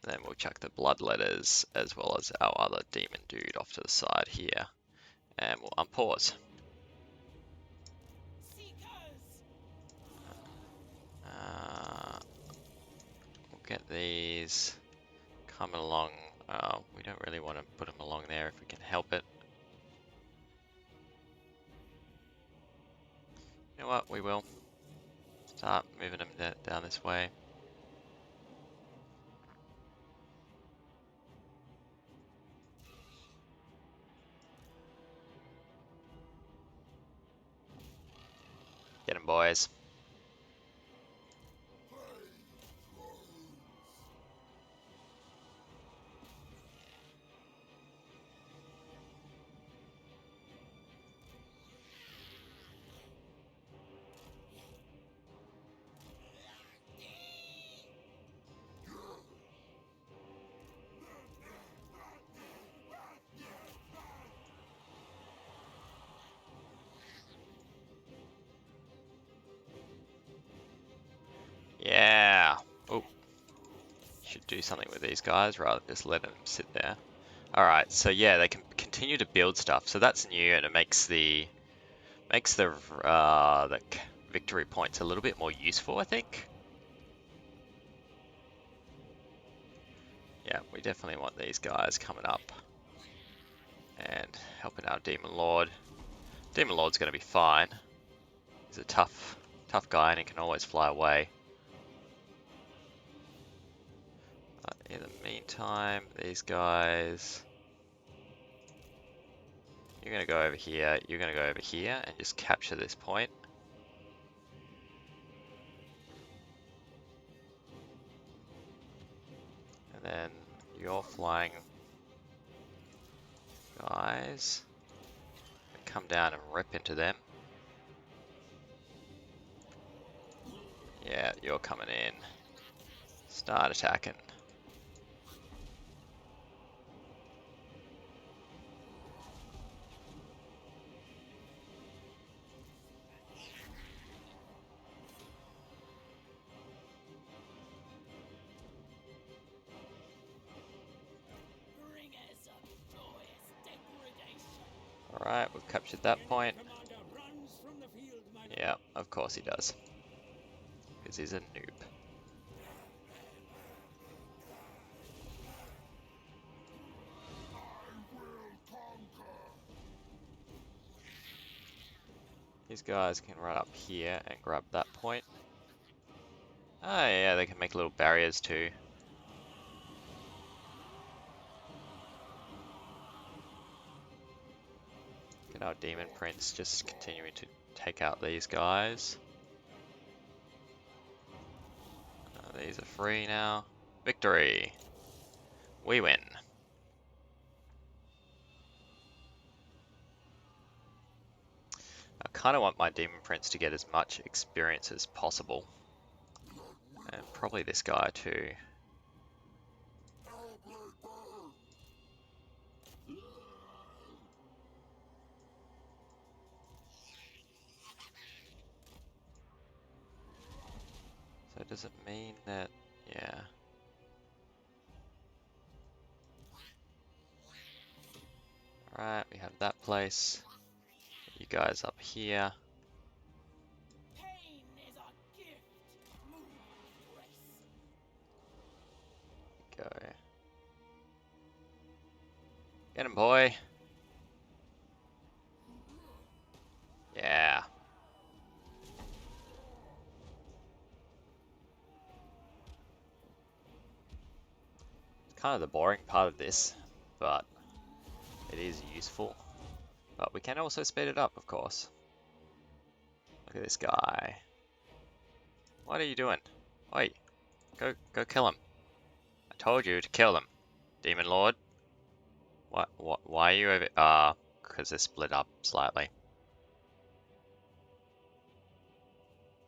And And then we'll chuck the bloodletters as well as our other demon dude off to the side here. And we'll unpause. We'll get these coming along. We don't really want to put them along there if we can help it. You know what? We will start moving them down this way. Get them, boys. Yeah. Oh, should do something with these guys rather than just letting them sit there. All right. So yeah, they can continue to build stuff. So that's new, and it makes the victory points a little bit more useful, I think. Yeah, we definitely want these guys coming up and helping our Demon Lord. Demon Lord's going to be fine. He's a tough guy and he can always fly away. But in the meantime, these guys... You're going to go over here, you're going to go over here and just capture this point. And then you're flying guys. Come down and rip into them. Yeah, you're coming in. Start attacking. Alright, we've captured that point. Yeah, of course he does. Because he's a noob. These guys can run up here and grab that point. Oh yeah, they can make little barriers too. Get our Demon Prince just continuing to take out these guys. These are free now. Victory! We win. I kind of want my Demon Prince to get as much experience as possible. And probably this guy too. So does it mean that, yeah. Alright, we have that place. You guys up here. Go. Get him, boy. Yeah. It's kind of the boring part of this, but it is useful. But we can also speed it up, of course. Look at this guy. What are you doing? Oi, go kill him. I told you to kill him, Demon Lord. Why are you over? Because they're split up slightly.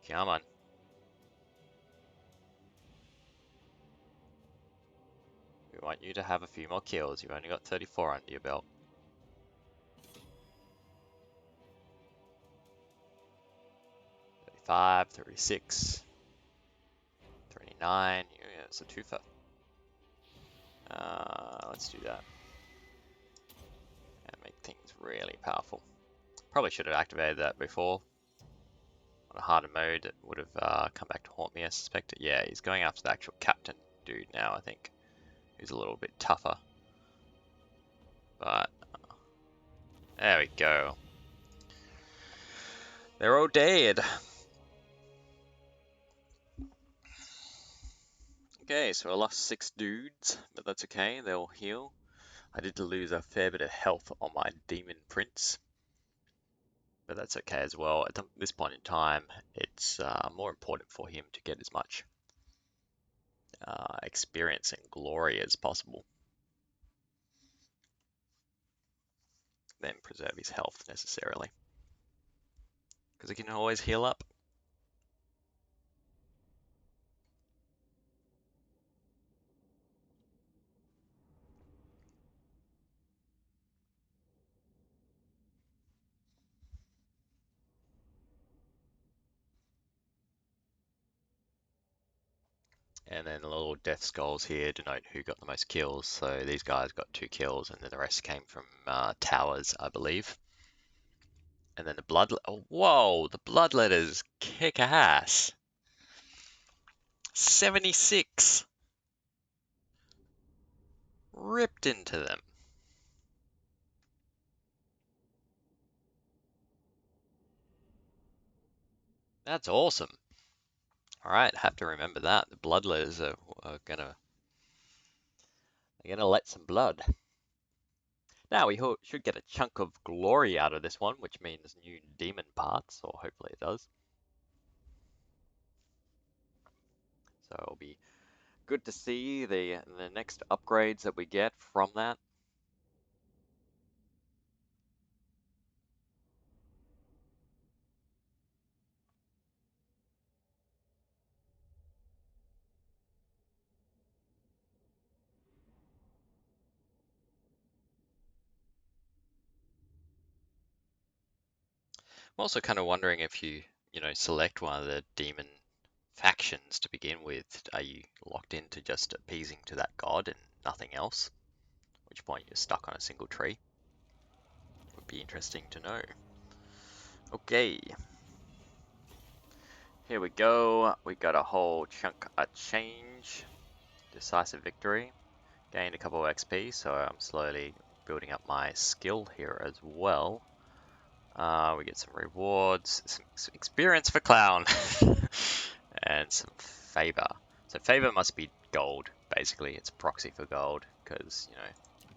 Come on. We want you to have a few more kills. You've only got 34 under your belt. 35, 36, 39. Yeah, it's a twofer. let's do that. And make things really powerful. Probably should have activated that before. On a harder mode, it would have come back to haunt me, I suspect. Yeah, he's going after the actual captain dude now, I think. Who's a little bit tougher. But, there we go. They're all dead. Okay, so I lost 6 dudes, but that's okay, they'll heal. I did lose a fair bit of health on my demon prince. But that's okay as well. At this point in time, it's more important for him to get as much experience and glory as possible than preserve his health necessarily. Because he can always heal up. And then the little death skulls here denote who got the most kills. So these guys got 2 kills, and then the rest came from towers, I believe. And then the blood. Oh, whoa! The bloodletters kick ass. 76. Ripped into them. That's awesome. Alright, have to remember that. The bloodletters are gonna let some blood. Now we should get a chunk of glory out of this one, which means new demon parts, or hopefully it does. So it'll be good to see the next upgrades that we get from that. I'm also kind of wondering if you select one of the demon factions to begin with, are you locked into just appeasing to that god and nothing else? At which point you're stuck on a single tree. Would be interesting to know. Okay. Here we go. We got a whole chunk of change. Decisive victory. Gained a couple of XP, so I'm slowly building up my skill here as well. We get some rewards, some experience for clown, and some favor. So favor must be gold, basically. It's a proxy for gold, because,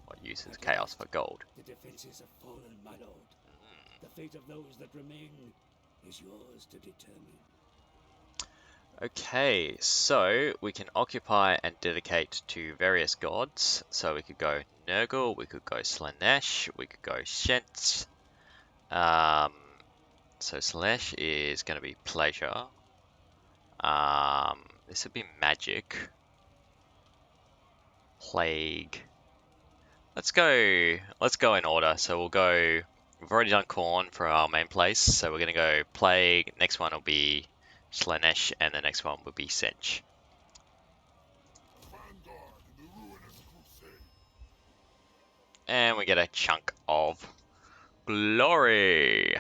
what use is chaos for gold? The defenses have fallen, my lord. The fate of those that remain is yours to determine. Okay, so we can occupy and dedicate to various gods. So we could go Nurgle, we could go Slanesh, we could go Shent. So Slanesh is going to be pleasure. This would be magic. Plague. Let's go in order. So we'll go, we've already done Khorne for our main place, so we're gonna go Plague, next one will be Slanesh, and the next one will be Sench. And we get a chunk of glory.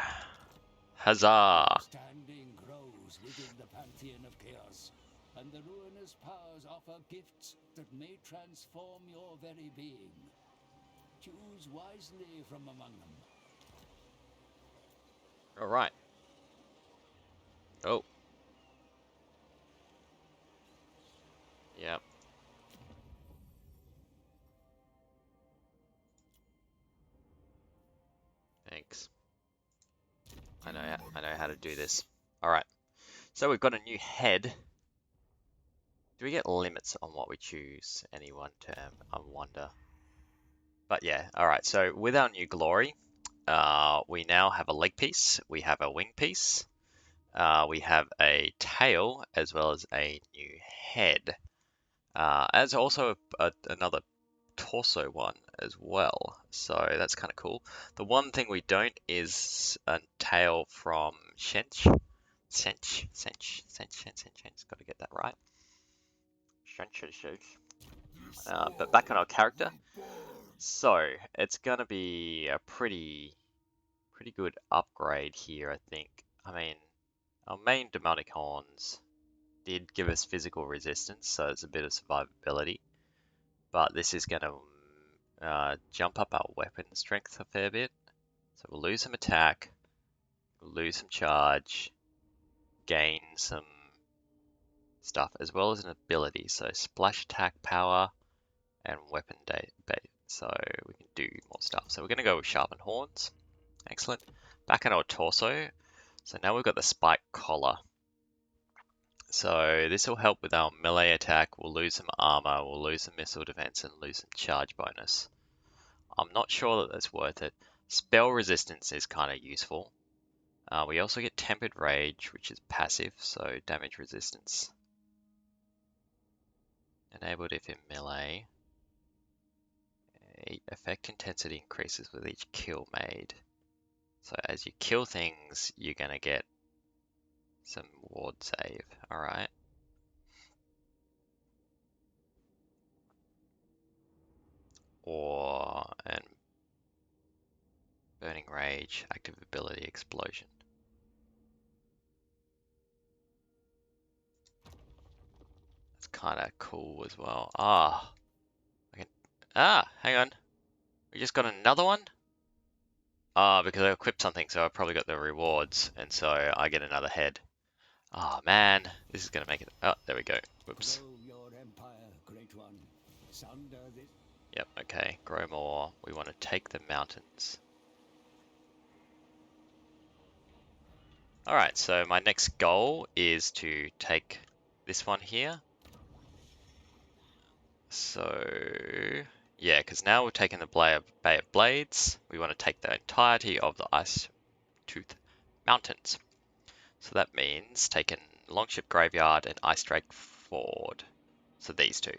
Huzzah! Standing grows within the pantheon of chaos, and the ruinous powers offer gifts that may transform your very being. Choose wisely from among them. Alright. Oh. Yep. Thanks. I know how to do this. Alright. So we've got a new head. Do we get limits on what we choose any one term? I wonder. But yeah, alright, so with our new glory, we now have a leg piece, we have a wing piece, we have a tail, as well as a new head. As also another torso one as well, so that's kind of cool. The one thing we don't is a tail from Sench. Got to get that right. But back on our character, So it's gonna be a pretty good upgrade here, I think. I mean, our main demonic horns did give us physical resistance, so it's a bit of survivability. But this is gonna jump up our weapon strength a fair bit. So we'll lose some attack, we'll lose some charge, gain some stuff, as well as an ability. So splash attack power and weapon bait. So we can do more stuff. So we're going to go with sharpened horns. Excellent. Back in our torso. So now we've got the spike collar. So this will help with our melee attack. We'll lose some armor, we'll lose some missile defense, and lose some charge bonus. I'm not sure that that's worth it. Spell resistance is kind of useful. We also get tempered rage, which is passive, so damage resistance. Enabled if in melee. Effect intensity increases with each kill made. So as you kill things, you're going to get some ward save. Alright. And burning rage, active ability, explosion. That's kind of cool as well. Hang on. We just got another one? Because I equipped something, so I probably got the rewards, and so I get another head. Oh man, this is gonna make it. Oh, there we go. Whoops. Grow your empire, great one. Sunder this. Yep, okay. Grow more. We want to take the mountains. Alright, so my next goal is to take this one here. So, yeah, because now we've taken the Bay of Blades, we want to take the entirety of the Ice Tooth Mountains. So that means taking Longship Graveyard and Ice Drake Ford. So these two.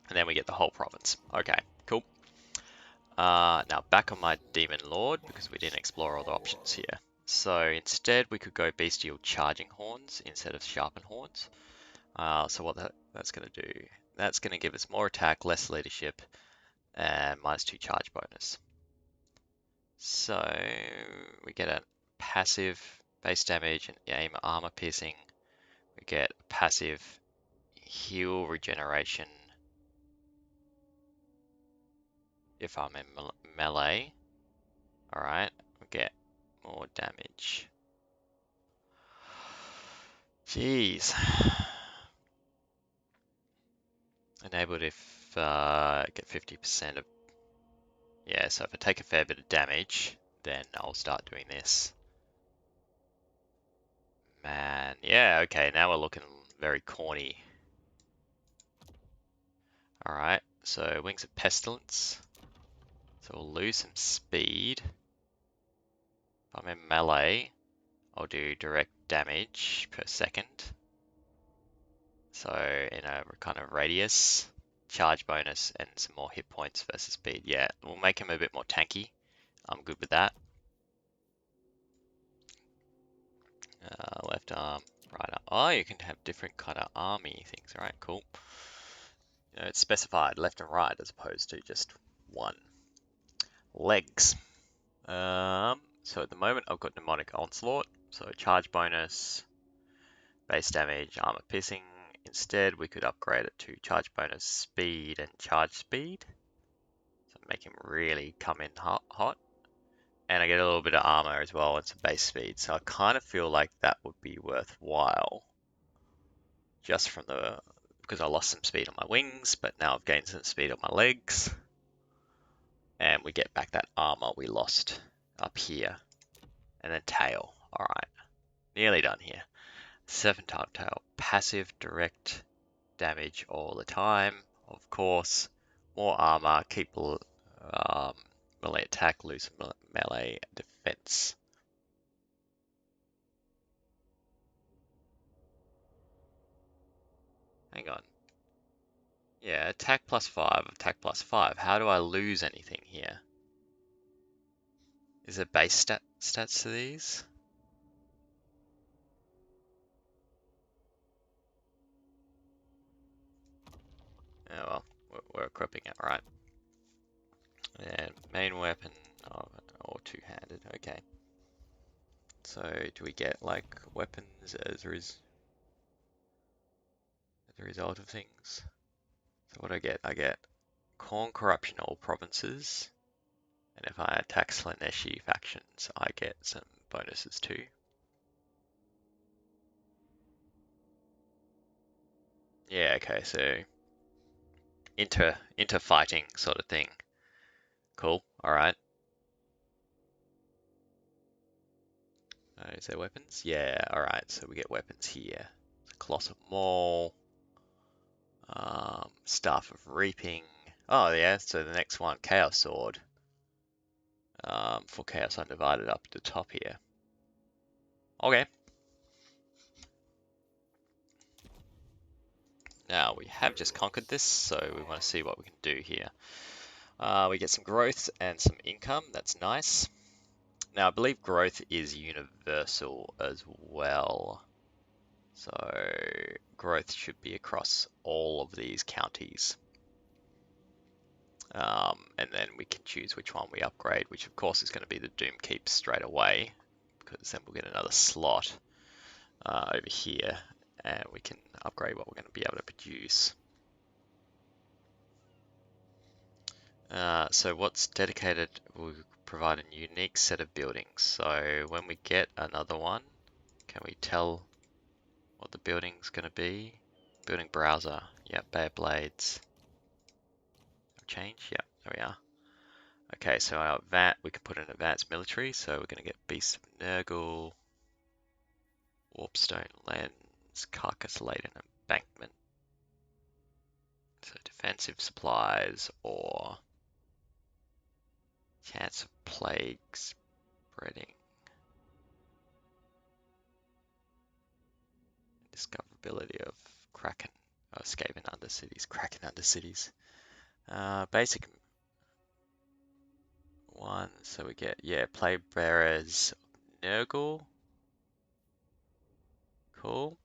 And then we get the whole province. Okay, cool. Now back on my Demon Lord, because we didn't explore all the options here. So instead we could go Bestial Charging Horns instead of Sharpened Horns. So what that's going to do, that's going to give us more attack, less leadership, and -2 charge bonus. So we get a passive base damage and aim armor piercing. We get passive heal regeneration if I'm in melee. Alright, we get more damage. Jeez. Enabled if get 50% of. Yeah, so if I take a fair bit of damage, then I'll start doing this. Man, yeah, okay, now we're looking very corny. Alright, so Wings of Pestilence. So we'll lose some speed. If I'm in melee, I'll do direct damage per second. So in a kind of radius, charge bonus, and some more hit points versus speed. Yeah, we'll make him a bit more tanky. I'm good with that. Left arm, right arm. Oh, you can have different kind of army things. Alright, cool. You know, it's specified left and right as opposed to just one. Legs. So at the moment I've got Demonic Onslaught, so charge bonus, base damage, armor piercing. Instead we could upgrade it to charge bonus, speed, and charge speed. So make him really come in hot. And I get a little bit of armor as well and some base speed. So I kind of feel like that would be worthwhile. Just from because I lost some speed on my wings, but now I've gained some speed on my legs. And we get back that armor we lost up here. And then tail. Alright. Nearly done here. 7-time tail. Passive direct damage all the time. Of course. More armor. Keep melee attack, lose melee defense. Hang on. Yeah, attack +5, attack +5. How do I lose anything here? Is there base stats to these? Oh well, we're equipping it, right? And main weapon or two-handed. Okay. So do we get like weapons as a result of things? So what do I get? I get Corn Corruption all provinces. And if I attack Slaneshi factions, I get some bonuses too. Yeah, okay, so inter-fighting sort of thing. Cool, alright. Is there weapons? Yeah, alright, so we get weapons here. Colossal Maul, Staff of Reaping. Oh yeah, so the next one, Chaos Sword. For Chaos Undivided up at the top here. Okay. Now we have just conquered this, so we want to see what we can do here. We get some growth and some income, that's nice. Now I believe growth is universal as well. So growth should be across all of these counties. And then we can choose which one we upgrade, which of course is going to be the Doom Keep straight away, because then we'll get another slot over here, and we can upgrade what we're going to be able to produce. So what's dedicated will provide a unique set of buildings. So when we get another one, can we tell what the building's going to be? Building browser. Yep, Bay of Blades. Change. Yep, there we are. Okay, so our we can put in advanced military. So we're going to get Beast of Nurgle, Warpstone Lens, Carcass Laden Embankment. So defensive supplies or chance of plague spreading. Discoverability of Kraken, Skaven Undercities, Kraken Undercities. Basic one, so we get, yeah, Plague Bearers, Nurgle. Cool.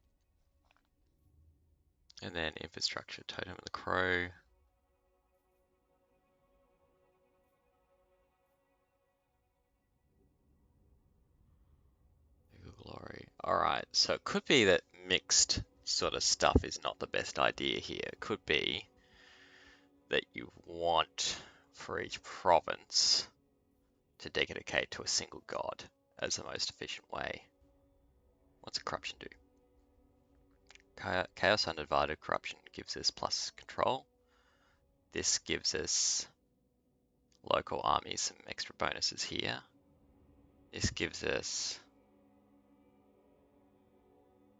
And then infrastructure, Totem of the Crow. Glory. Alright, so it could be that mixed sort of stuff is not the best idea here. It could be that you want for each province to dedicate to a single god as the most efficient way. What's a corruption do? Chaos Undivided Corruption gives us plus control. This gives us local armies some extra bonuses here. This gives us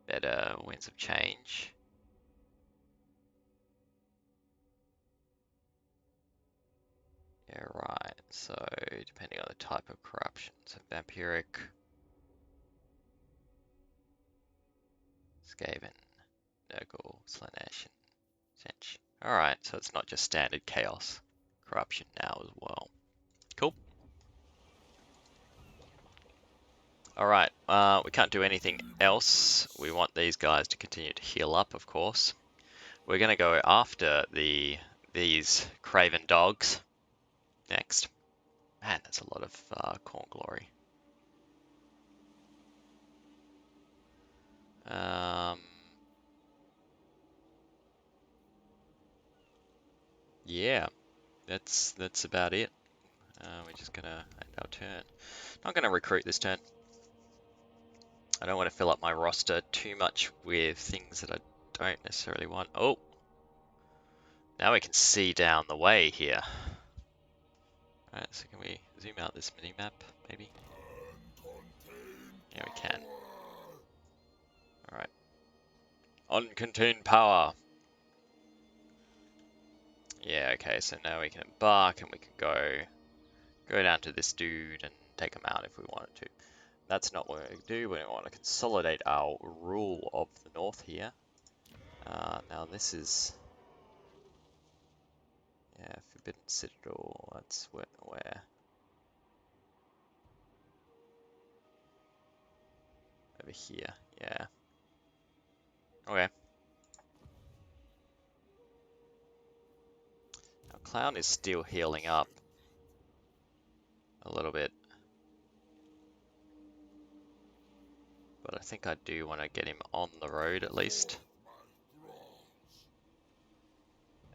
better winds of change. Yeah, right. So depending on the type of corruption, so vampiric, Skaven, Nurgle, Slanesh, and Zench. Alright, so it's not just standard chaos corruption now as well. Cool. Alright, we can't do anything else. We want these guys to continue to heal up, of course. We're going to go after these craven dogs next. Man, that's a lot of corn glory. Yeah, that's about it. We're just gonna end our turn. Not gonna recruit this turn. I don't want to fill up my roster too much with things that I don't necessarily want. Oh, now we can see down the way here. Alright, so can we zoom out this mini map, maybe? Yeah, we can. Alright. Uncontained power. Yeah, okay, so now we can embark and we can go down to this dude and take him out if we wanted to. That's not what we're going to do. We want to consolidate our rule of the north here. Now this is... Yeah, Forbidden Citadel, that's where? Over here, yeah. Okay. Our clown is still healing up. a little bit. But I think I do want to get him on the road at least.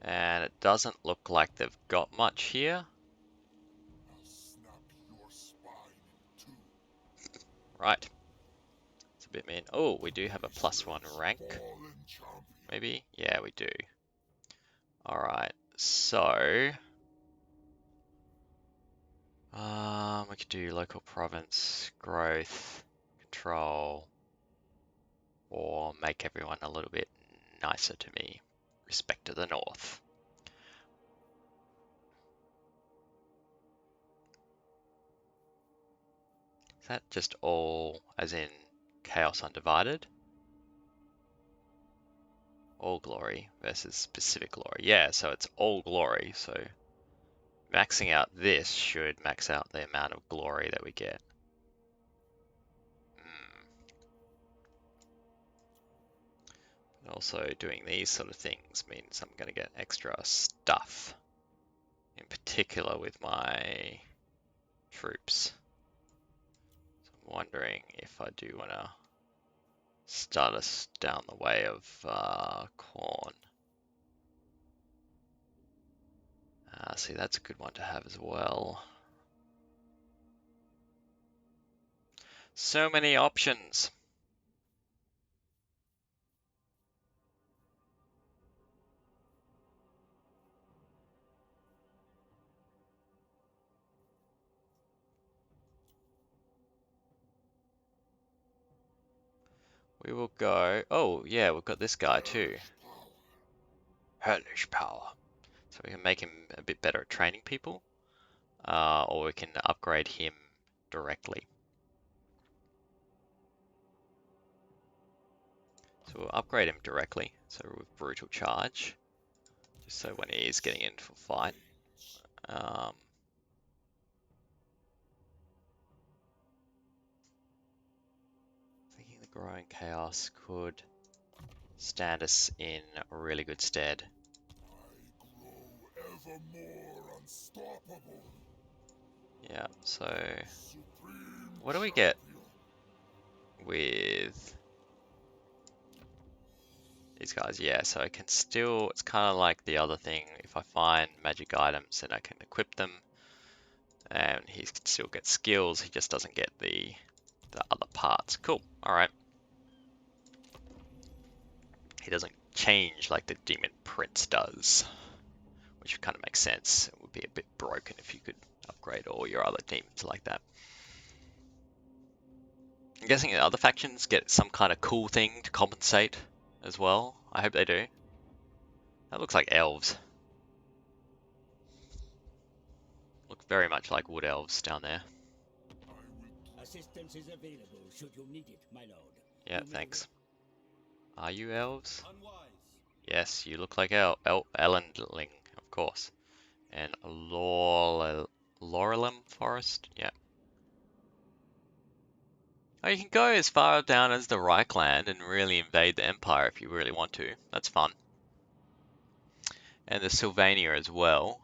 And it doesn't look like they've got much here. Right. It's a bit mean. Oh, we do have a +1 rank. Maybe? Yeah, we do. Alright, so... we could do local province, growth, control, or make everyone a little bit nicer to me. Respect to the north. Is that just all, as in Chaos Undivided? All glory versus specific glory. Yeah, so it's all glory, so maxing out this should max out the amount of glory that we get. Also, doing these sort of things means I'm going to get extra stuff, in particular with my troops. So I'm wondering if I do want to start us down the way of corn. See, that's a good one to have as well. So many options. We will go. Oh, yeah, we've got this guy too. Hellish power. So we can make him a bit better at training people, or we can upgrade him directly. So we'll upgrade him directly. So with brutal charge, just so when he is getting into a fight. Thinking the growing chaos could stand us in a really good stead. Ever more unstoppable. Yeah, so what do we get with these guys? Yeah, so I can still, it's kind of like the other thing, if I find magic items then I can equip them and he still gets skills, he just doesn't get the other parts. Cool, alright. He doesn't change like the Demon Prince does, which kind of makes sense. It would be a bit broken if you could upgrade all your other demons like that. I'm guessing the other factions get some kind of cool thing to compensate as well. I hope they do. That looks like elves. Look very much like wood elves down there. Assistance is available should you need it, my lord. Yeah, thanks. Are you elves? Yes, you look like Elendling, of course. And Laurelum Forest, yeah. Oh, you can go as far down as the Reichland and really invade the Empire if you really want to. That's fun. And the Sylvania as well.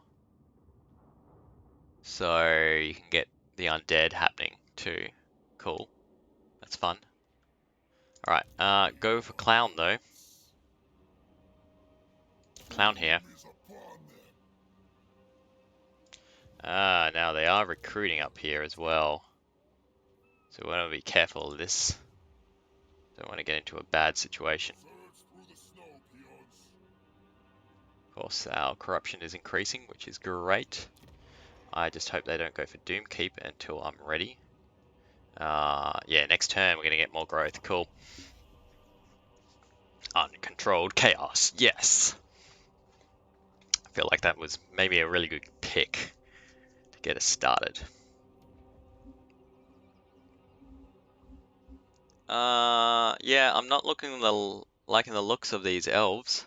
So you can get the undead happening too. Cool. That's fun. Alright, go for Clown though. Clown here. Now they are recruiting up here as well. So we want to be careful of this. Don't want to get into a bad situation. Of course, our corruption is increasing, which is great. I just hope they don't go for Doomkeep until I'm ready. Yeah, next turn we're going to get more growth. Cool. Uncontrolled chaos. Yes. I feel like that was maybe a really good pick to get us started. Yeah, I'm not liking the looks of these elves.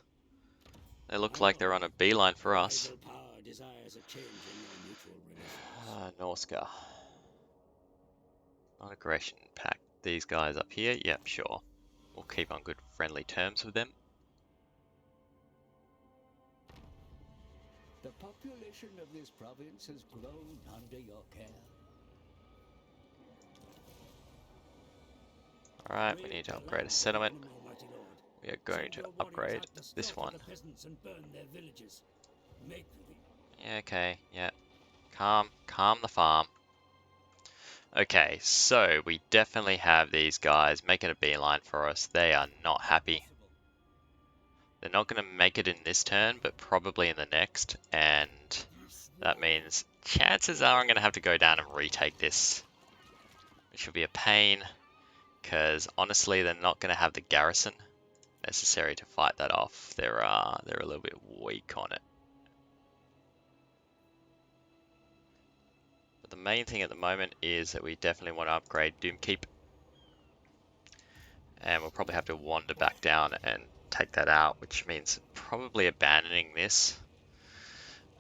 They look like they're on a beeline for us. Norska. Non-aggression pact. These guys up here? Yep, sure. We'll keep on good friendly terms with them. The population of this province has grown under your care. Alright, we need to upgrade a settlement. We are going to upgrade this one. Yeah, okay, yeah. Calm the farm. Okay, so we definitely have these guys making a beeline for us. They are not happy. They're not going to make it in this turn, but probably in the next, and that means chances are I'm going to have to go down and retake this, which will be a pain, because honestly they're not going to have the garrison necessary to fight that off. They're a little bit weak on it. But the main thing at the moment is that we definitely want to upgrade Doomkeep, and we'll probably have to wander back down and take that out, which means probably abandoning this.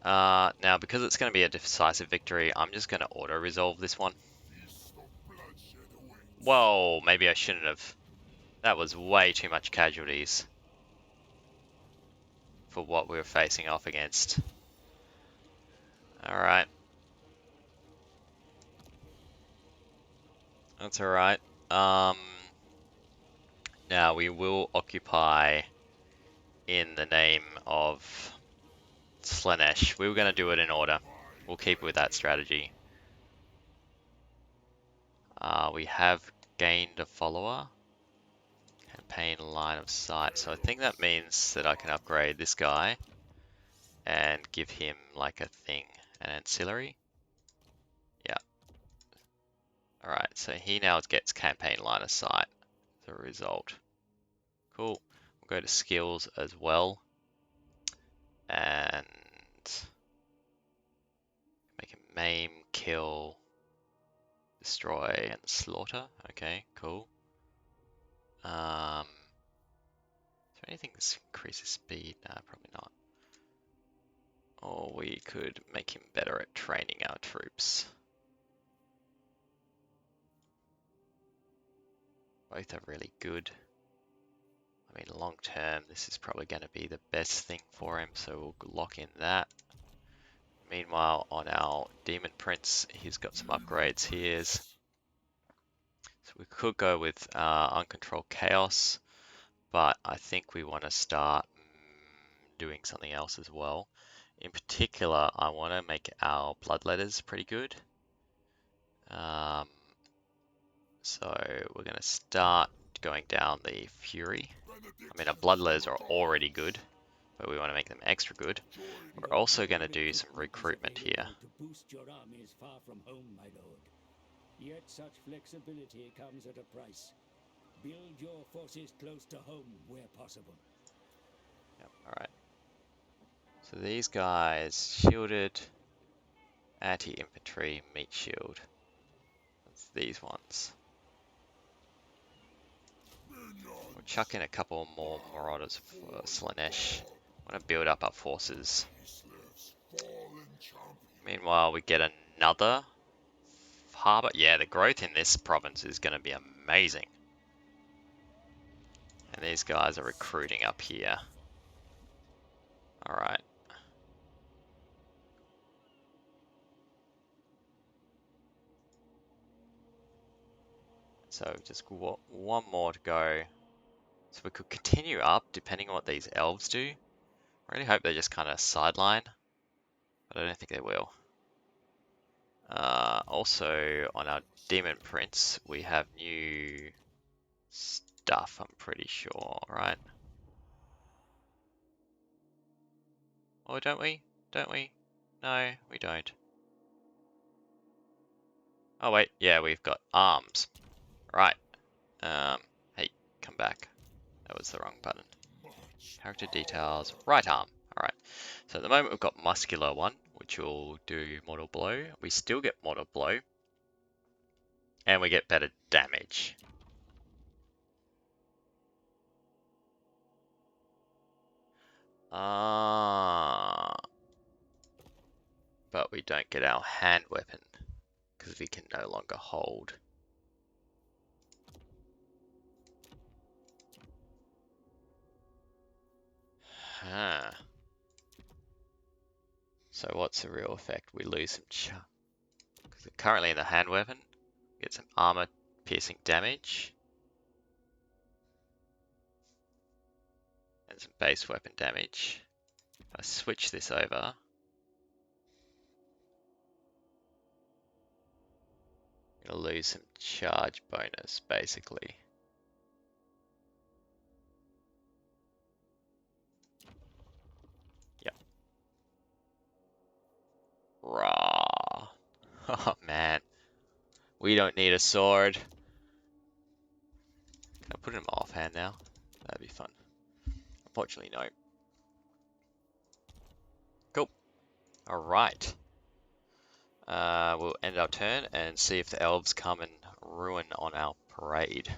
Now, because it's going to be a decisive victory, I'm just going to auto-resolve this one. Whoa, maybe I shouldn't have. That was way too much casualties for what we were facing off against. Alright. That's alright. Now we will occupy in the name of Slaanesh. We were going to do it in order. We'll keep with that strategy. We have gained a follower. Campaign line of sight. So I think that means that I can upgrade this guy and give him like a thing, an ancillary. Yeah. Alright, so he now gets campaign line of sight as a result. Cool. We'll go to skills as well. And make him maim, kill, destroy, and slaughter. Okay, cool. Is there anything that increases speed? Nah, probably not. Or we could make him better at training our troops. Both are really good. I mean, long term, this is probably going to be the best thing for him, so we'll lock in that. Meanwhile, on our Demon Prince, he's got some upgrades here. So we could go with Uncontrolled Chaos, but I think we want to start doing something else as well. In particular, I want to make our Bloodletters pretty good. So we're going to start going down the Fury. I mean, our Bloodletters are already good, but we want to make them extra good. We're also going to do some recruitment here. To boost your armies far from home, my lord. Yet such flexibility comes at a price. Build your forces close to home where possible. Yep, alright. So these guys, shielded, anti-infantry, meat shield. That's these ones. We'll chuck in a couple more Marauders for Slaanesh. I want to build up our forces. Meanwhile, we get another harbour. Yeah, the growth in this province is going to be amazing. And these guys are recruiting up here. Alright. So just one more to go. So we could continue up depending on what these elves do. I really hope they just kind of sideline, but I don't think they will. Also, on our Demon Prince, we have new stuff, I'm pretty sure, right? Or don't we? Don't we? No, we don't. Oh wait, yeah, we've got arms. Right. Hey, come back. That was the wrong button. Character details, right arm. Alright. So at the moment we've got muscular one, which will do mortal blow. We still get mortal blow. And we get better damage. But we don't get our hand weapon because we can no longer hold. Huh. So what's the real effect? We lose some because currently in the hand weapon, we get some armor piercing damage. and some base weapon damage. If I switch this over, I'm gonna lose some charge bonus, basically. Yep. Raw. Oh man, we don't need a sword. Can I put him offhand now? That'd be fun. Unfortunately, no. Cool. All right. We'll end our turn and see if the elves come and ruin on our parade.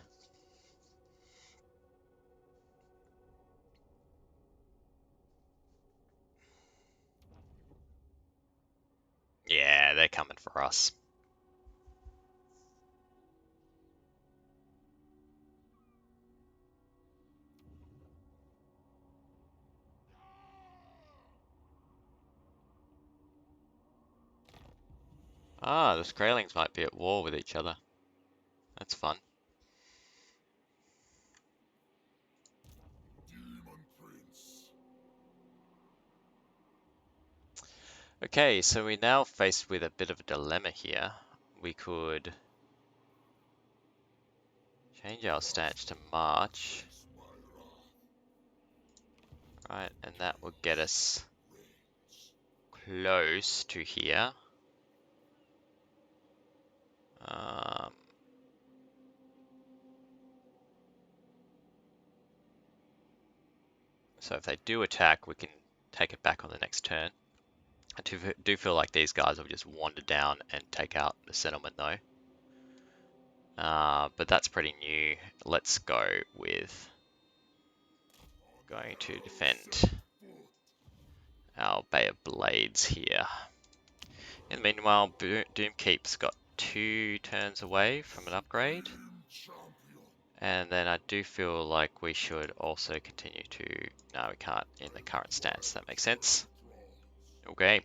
Yeah, they're coming for us. Ah, the Skraelings might be at war with each other. That's fun. Demon Prince. Okay, so we're now faced with a bit of a dilemma here. We could change our stance to March, Face my wrath. right, and that will get us Reigns. close to here. Um, so if they do attack, we can take it back on the next turn. I do feel like these guys will just wander down and take out the settlement though. But that's pretty new. Let's go with going to defend our Bay of Blades here. In the meanwhile, Doomkeep's got 2 turns away from an upgrade. Champion. And then I do feel like we should also continue to... No, we can't in the current stance. That makes sense. Okay.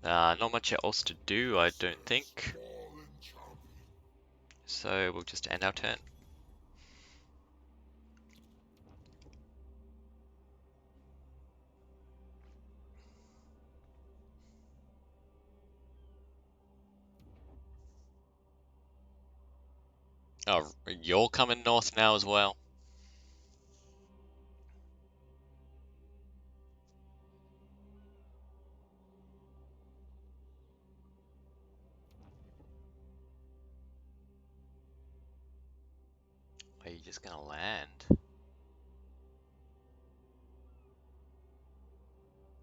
Not much else to do, I don't think. Fallen champion. So we'll just end our turn. Oh, you're coming north now as well. Are you just gonna land?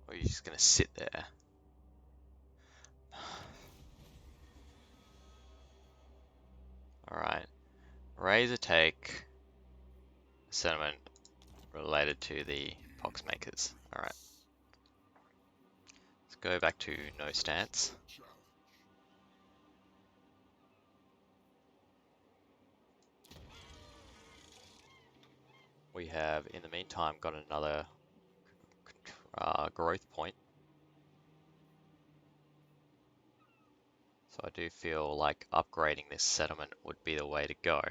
Or are you just gonna sit there? Alright. Raise a take. Settlement related to the Poxmakers. Alright. Let's go back to no stance. Challenge. We have, in the meantime, got another growth point. So I do feel like upgrading this settlement would be the way to go.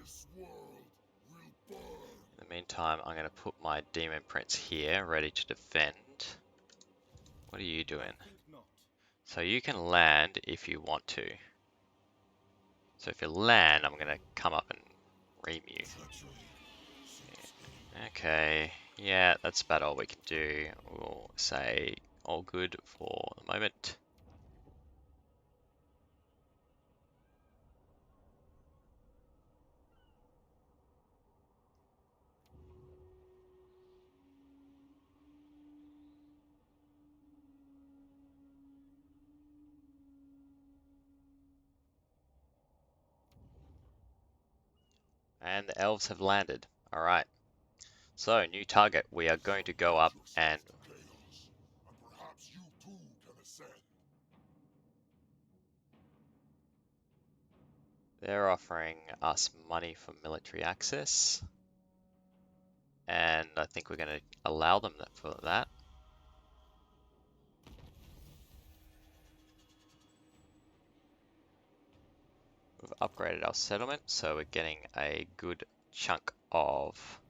This world will burn. In the meantime, I'm going to put my Demon Prince here, ready to defend. What are you doing? So you can land if you want to. So if you land, I'm going to come up and ream you. Okay, yeah, that's about all we can do. We'll say all good for the moment. And the elves have landed. Alright. So, new target. We are going to go up and... Chaos, and perhaps you too can ascend. They're offering us money for military access. and I think we're going to allow them for that. We've upgraded our settlement, so we're getting a good chunk of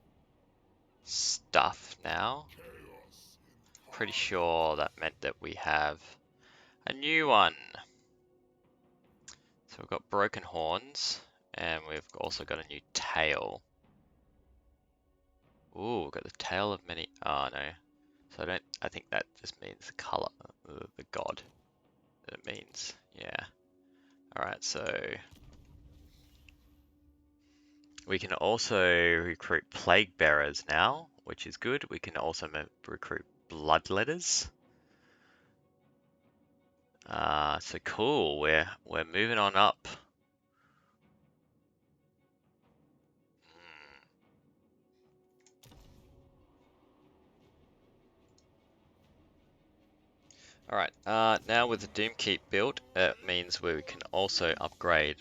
stuff now. Pretty sure that meant that we have a new one. So we've got broken horns, and we've also got a new tail. Ooh, we've got the tail of many. Oh no. So I think that just means the color, the god that it means. Yeah. Alright, so we can also recruit plague bearers now, which is good. We can also recruit bloodletters. So cool. We're moving on up. Alright, now with the Doomkeep built, it means we can also upgrade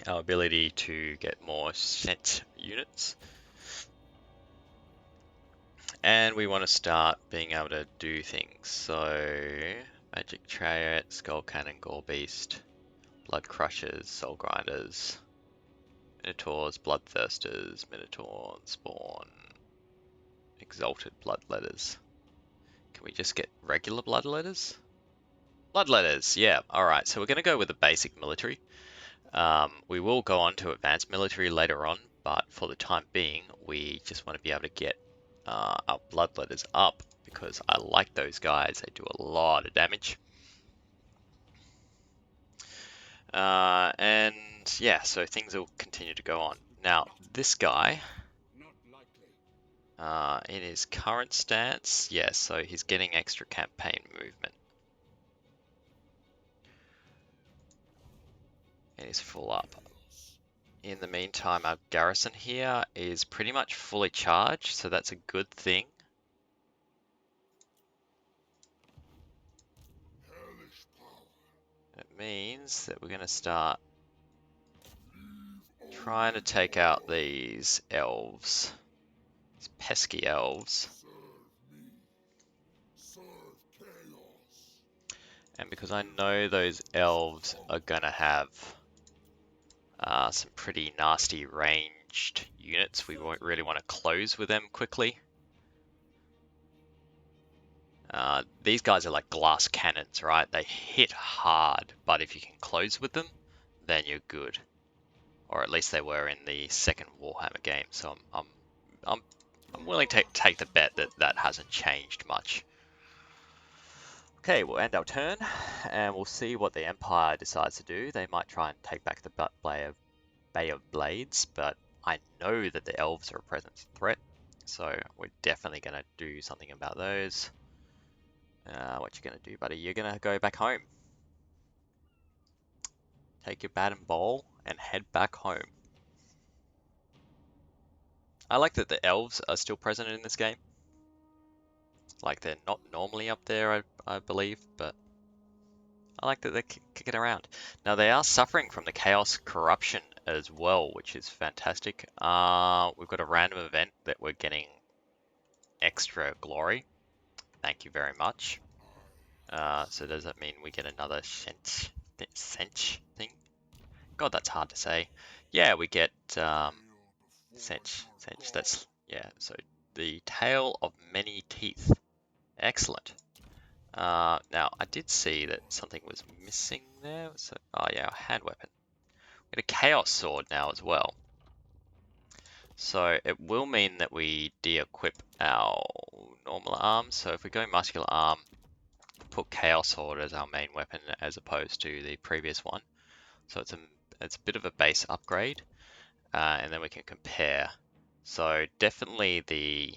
our ability to get more scent units. And we want to start being able to do things. So, Magic Chariot, Skull Cannon, Gore Beast, Blood Crushers, Soul Grinders, Minotaurs, Bloodthirsters, Minotaur, Spawn, Exalted Bloodletters. Can we just get regular Bloodletters? Bloodletters, yeah. Alright, so we're going to go with the basic military. We will go on to advanced military later on, but for the time being, we just want to be able to get our bloodletters up because I like those guys. They do a lot of damage. And yeah, so things will continue to go on. Now, this guy, in his current stance, yes, so he's getting extra campaign movement. And he's full up. In the meantime, our garrison here is pretty much fully charged, so that's a good thing. It means that we're going to start trying to take out these elves. These pesky elves. And because I know those elves are going to have some pretty nasty ranged units, we won't really want to close with them quickly. These guys are like glass cannons, right? They hit hard, but if you can close with them, then you're good. Or at least they were in the second Warhammer game, so I'm willing to take the bet that that hasn't changed much. Okay, we'll end our turn, and we'll see what the Empire decides to do. They might try and take back the Bay of Blades, but I know that the Elves are a present threat, so we're definitely going to do something about those. What you going to do, buddy? You're going to go back home. Take your bat and ball and head back home. I like that the Elves are still present in this game. Like, they're not normally up there, I believe, but I like that they're kicking around. Now, they are suffering from the Chaos Corruption as well, which is fantastic. We've got a random event that we're getting extra glory. Thank you very much. So does that mean we get another Sench thing? God, that's hard to say. Yeah, we get Sench. That's, yeah, so the Tail of Many Teeth. Excellent. Now, I did see that something was missing there. So, oh yeah, our hand weapon. We get a Chaos Sword now as well. So it will mean that we de-equip our normal arms. So if we go Muscular Arm, put Chaos Sword as our main weapon as opposed to the previous one. So it's a bit of a base upgrade, and then we can compare. So definitely the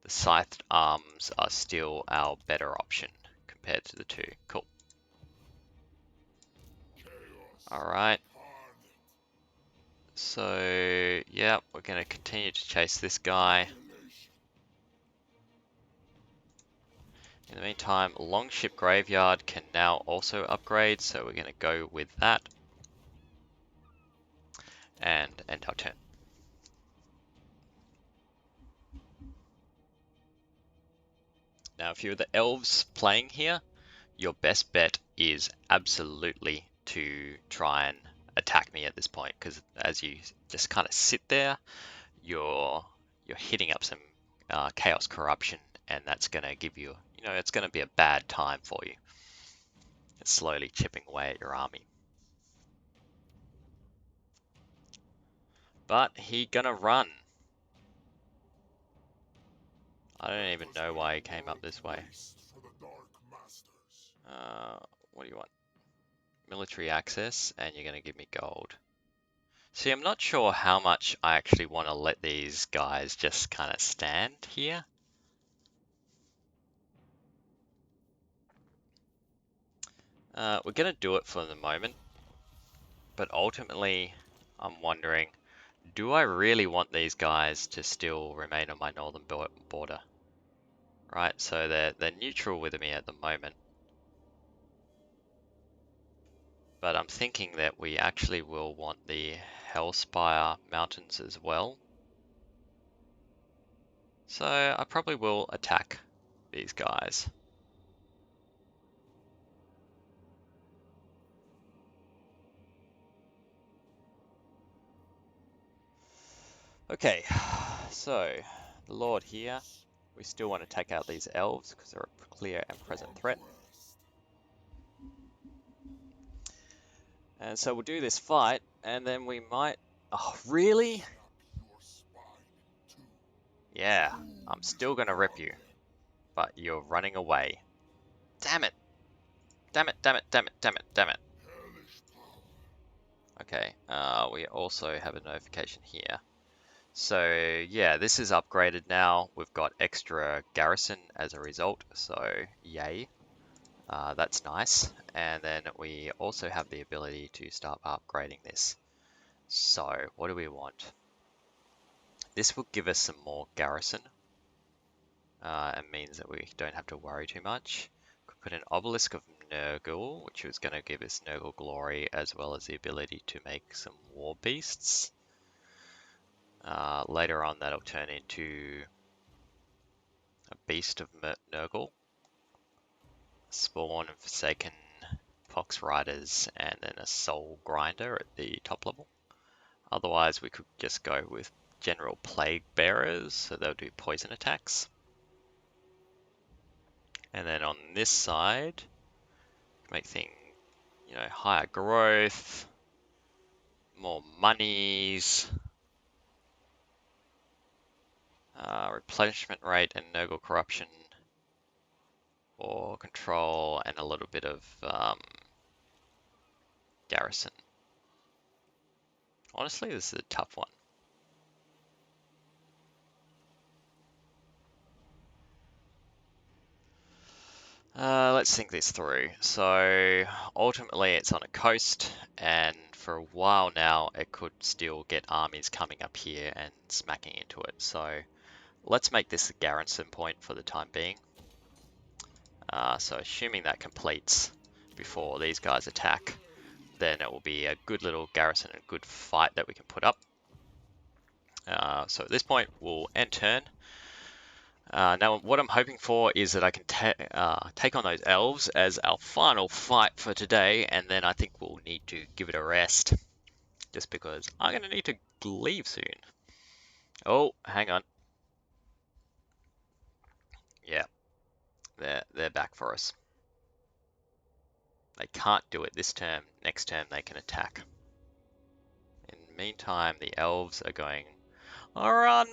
Scythed Arms are still our better option compared to the two. Cool. Alright. So, yeah, we're going to continue to chase this guy. In the meantime, Longship Graveyard can now also upgrade, so we're going to go with that. And end our turn. Now, if you're the elves playing here, your best bet is absolutely to try and attack me at this point, because as you just kind of sit there, you're hitting up some chaos corruption, and that's going to give you, it's going to be a bad time for you. It's slowly chipping away at your army. But he gonna run. I don't even know why he came up this way. What do you want? Military access, and you're gonna give me gold. See, I'm not sure how much I actually want to let these guys just kind of stand here. We're gonna do it for the moment, but ultimately, I'm wondering, do I really want these guys to still remain on my northern border? Right, so they're neutral with me at the moment. But I'm thinking that we actually will want the Hellspire Mountains as well. So I probably will attack these guys. Okay, so the Lord here, we still want to take out these elves because they're a clear and present threat. And so we'll do this fight, and then we might... Oh, really? Yeah, I'm still going to rip you, but you're running away. Damn it! Damn it, damn it, damn it, damn it, damn it. Okay, we also have a notification here. So yeah, this is upgraded now. We've got extra garrison as a result, so yay. That's nice. And then we also have the ability to start upgrading this. So what do we want? This will give us some more garrison. It means that we don't have to worry too much. Could put an obelisk of Nurgle, which is going to give us Nurgle glory, as well as the ability to make some war beasts. Later on, that'll turn into a beast of Nurgle, spawn of Forsaken Pox Riders, and then a Soul Grinder at the top level. Otherwise, we could just go with General Plague Bearers, so they'll do poison attacks. And then on this side, make things, higher growth, more monies, replenishment rate and Nurgle corruption, or control, and a little bit of garrison. Honestly, this is a tough one. Let's think this through. So ultimately it's on a coast, and for a while now it could still get armies coming up here and smacking into it. So let's make this a garrison point for the time being. So assuming that completes before these guys attack, then it will be a good little garrison and good fight that we can put up. So at this point we'll end turn. Now, what I'm hoping for is that I can take on those elves as our final fight for today, and then I think we'll need to give it a rest, just because I'm going to need to leave soon. Oh, hang on. Yeah, they're back for us. They can't do it this term. Next term, they can attack. In the meantime, the elves are going, run!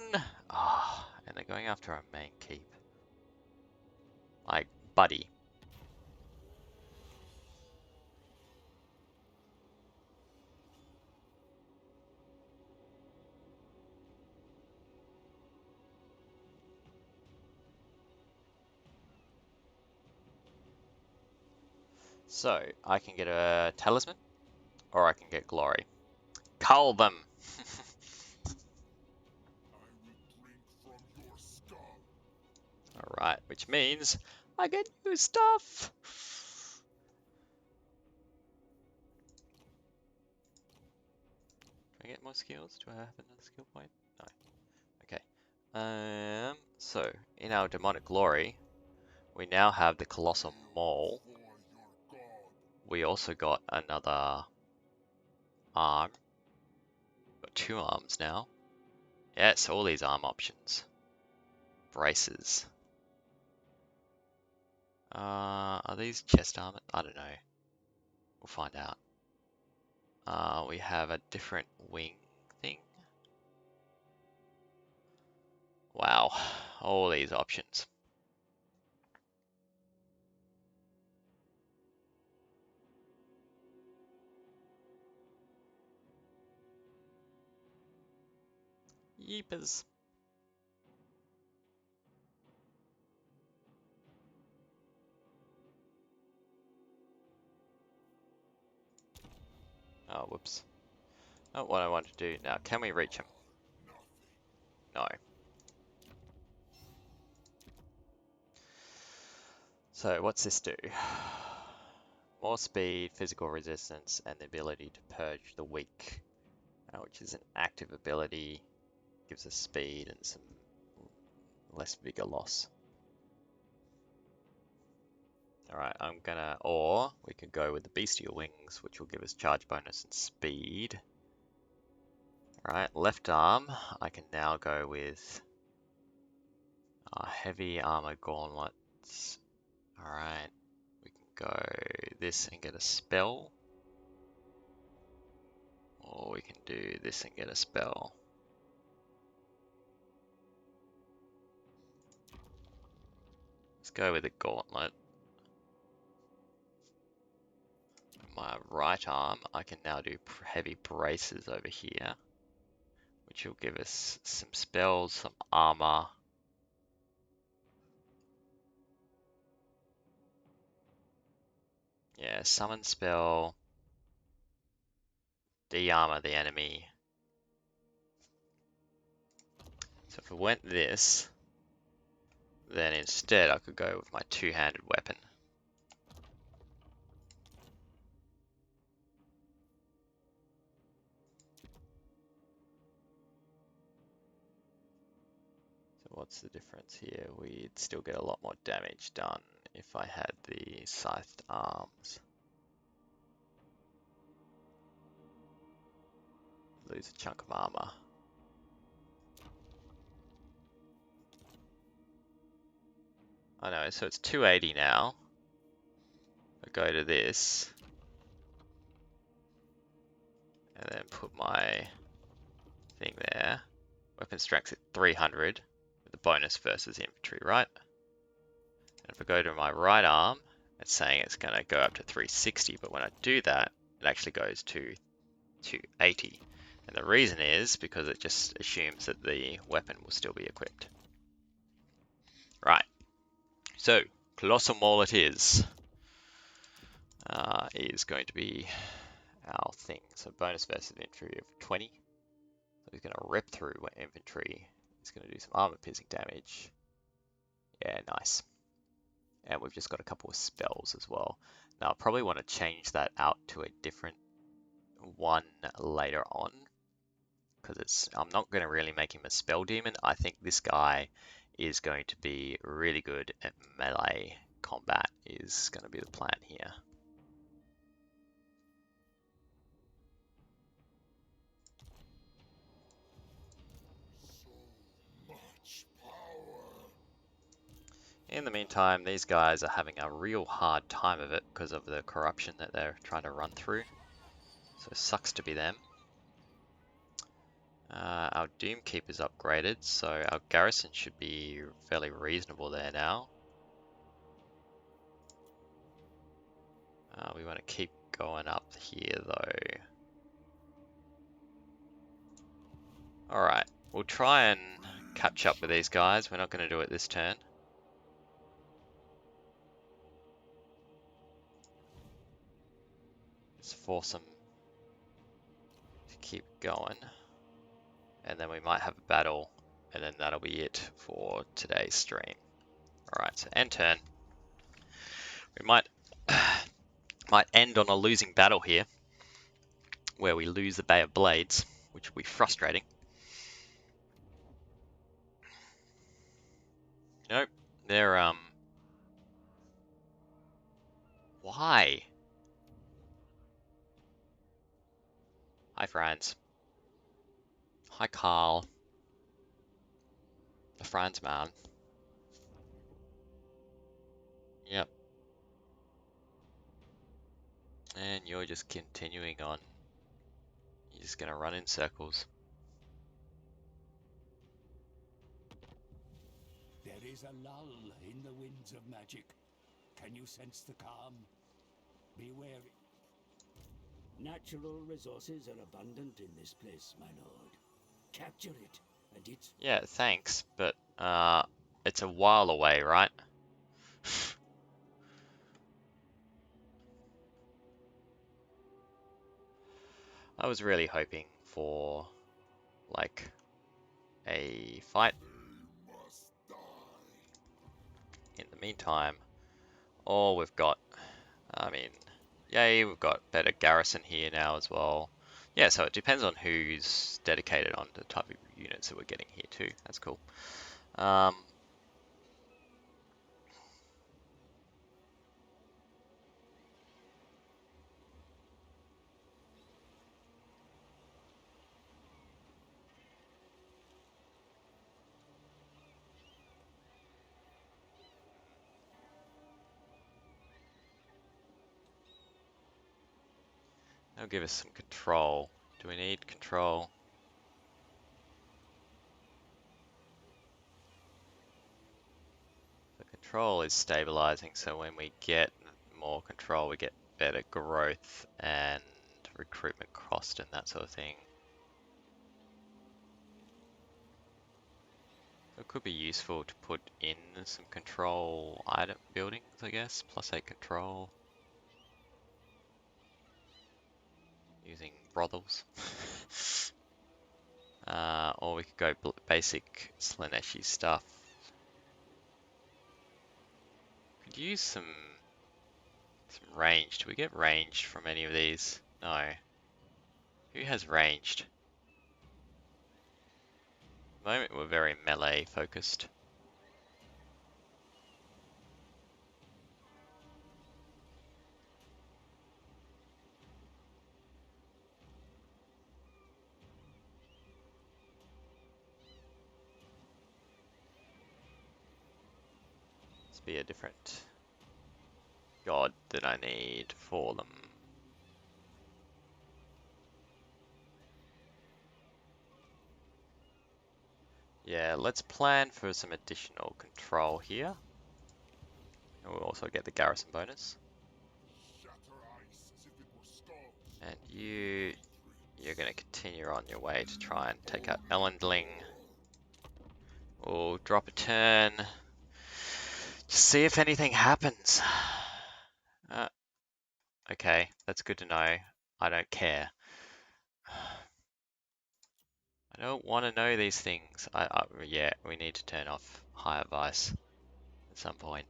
Ah, and they're going after our main keep. Like, buddy. So, I can get a talisman, or I can get glory. Cull them! Alright, which means I get new stuff! Do I get more skills? Do I have another skill point? No. Okay. So, in our demonic glory, We now have the Colossal Maul. for your god. We also got another arm. Got 2 arms now. Yes, all these arm options. Braces. Are these chest armor? I don't know. We'll find out. We have a different wing thing. Wow, all these options. Yeepers. Oh, whoops. Not what I want to do. Now, can we reach him? No. So, what's this do? More speed, physical resistance, and the ability to purge the weak, which is an active ability. Gives us speed and some less vigor loss. Alright, or we could go with the Bestial Wings, which will give us charge bonus and speed. Alright, left arm, I can now go with heavy armor gauntlets. Alright, we can go this and get a spell. Or we can do this and get a spell. Let's go with the gauntlet. My right arm, I can now do heavy braces over here, which will give us some spells, some armor. Yeah, summon spell, de-armor the enemy. So if we went this, then instead I could go with my two-handed weapon. So what's the difference here? We'd still get a lot more damage done if I had the scythed arms. Lose a chunk of armor. I know, so it's 280 now. I go to this. And then put my thing there. Weapon strength at 300 with the bonus versus infantry, right? And if I go to my right arm, it's saying it's going to go up to 360, but when I do that, it actually goes to 280. And the reason is because it just assumes that the weapon will still be equipped. Right, so Colossal Maul it is going to be our thing. So bonus versus infantry of 20. So he's going to rip through infantry. He's going to do some armor piercing damage. Yeah, nice. And we've just got a couple of spells as well. Now I probably want to change that out to a different one later on, because I'm not going to really make him a spell demon. I think this guy is going to be really good at melee combat is going to be the plan here. So much power. In the meantime, these guys are having a real hard time of it because of the corruption that they're trying to run through. So it sucks to be them. Our Doom Keeper's upgraded, so our garrison should be fairly reasonable there now. We want to keep going up here though. Alright, we'll try and catch up with these guys. We're not going to do it this turn. Just force them to keep going. And then we might have a battle, and then that'll be it for today's stream. Alright, so end turn. We might end on a losing battle here, where we lose the Bay of Blades, which will be frustrating. Nope, they're Why? Hi, Franz. Hi, Carl. The Franz man. Yep. And you're just continuing on. You're just gonna run in circles. There is a lull in the winds of magic. Can you sense the calm? Be wary. Natural resources are abundant in this place, my lord. Capture it, and it's... Yeah, thanks, but it's a while away, right? I was really hoping for like a fight. They must die. In the meantime, all we've got, I mean, yay, we've got better garrison here now as well. Yeah, so it depends on who's dedicated on the type of units that we're getting here too. That's cool. That'll give us some control. Do we need control? The control is stabilizing, so when we get more control, we get better growth and recruitment cost and that sort of thing. It could be useful to put in some control item buildings, I guess. +8 control. Using brothels. Or we could go basic Slaneshi stuff. Could use some range. Do we get ranged from any of these? No. Who has ranged? At the moment we're very melee focused. Must be a different god that I need for them. Yeah, let's plan for some additional control here. And we'll also get the garrison bonus. Shatter ice as if it were skulls. And you're going to continue on your way to try and take out Elendling. We'll drop a turn. Just see if anything happens. Okay, that's good to know. I don't care. I don't want to know these things. Yeah, we need to turn off higher vice at some point.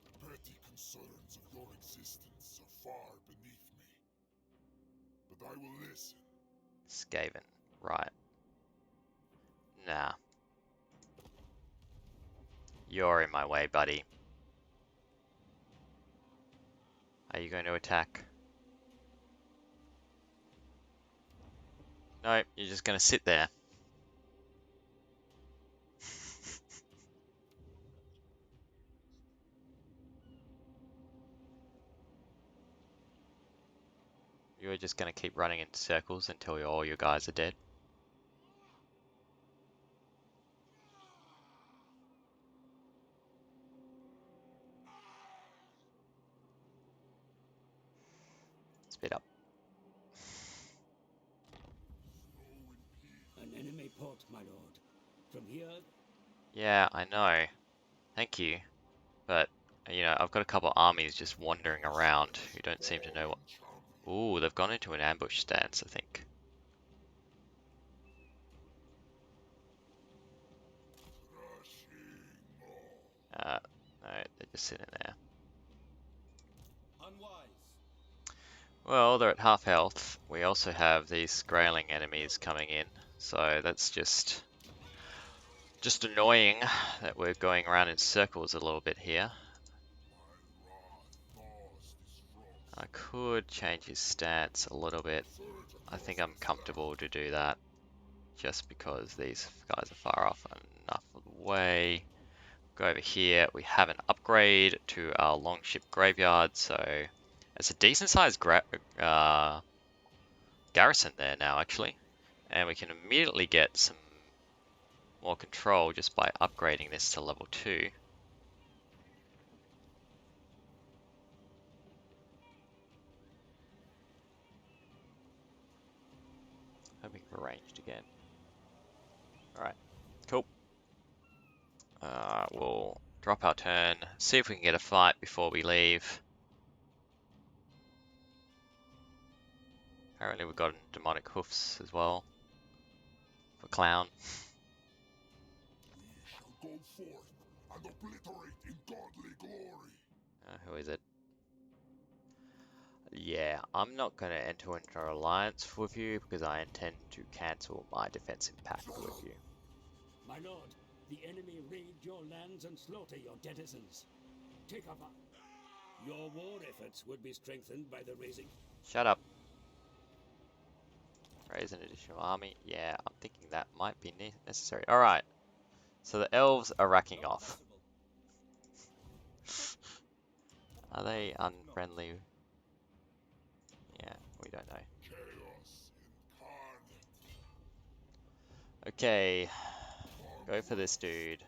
The petty concerns of your existence are far beneath me. But I will listen. Skaven, right. Nah. You're in my way, buddy. Are you going to attack? Nope, you're just going to sit there. You're just going to keep running in circles until all your guys are dead. Speed up. An enemy port, my lord. From here... Yeah, I know. Thank you. But, you know, I've got a couple armies just wandering around who don't seem to know what... Ooh, they've gone into an ambush stance, I think. No, they're just sitting there. Well, they're at half health. We also have these grayling enemies coming in, so that's just annoying that we're going around in circles a little bit here. could change his stance a little bit. I think I'm comfortable to do that just because these guys are far off enough of the way. Go over here. We have an upgrade to our longship graveyard, so it's a decent sized garrison there now actually, and we can immediately get some more control just by upgrading this to level 2. Hoping for ranged again. Alright, cool. We'll drop our turn, see if we can get a fight before we leave. Apparently we've got demonic hoofs as well. For clown. We shall go forth and obliterate in godly glory. Who is it? Yeah, I'm not going to enter into an alliance with you because I intend to cancel my defensive pact with you. My lord, the enemy raid your lands and slaughter your denizens. Take cover. Your war efforts would be strengthened by the raising. Shut up. Raise an additional army. Yeah, I'm thinking that might be necessary. Alright. So the elves are racking off. Are they unfriendly? Yeah, we don't know. Chaos incarnate. Okay. Go for this dude.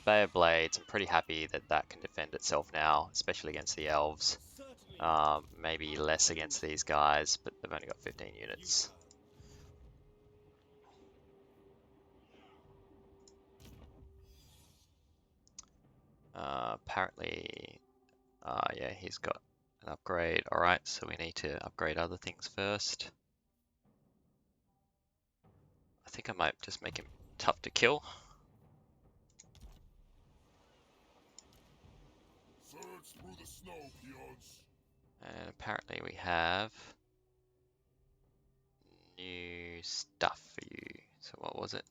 Bay of Blades. I'm pretty happy that that can defend itself now, especially against the elves. Maybe less against these guys, but they've only got 15 units. Apparently, yeah, he's got an upgrade. Alright, so we need to upgrade other things first. I think I might just make him tough to kill. Surge through the snow, peons. And apparently we have new stuff for you. So what was it?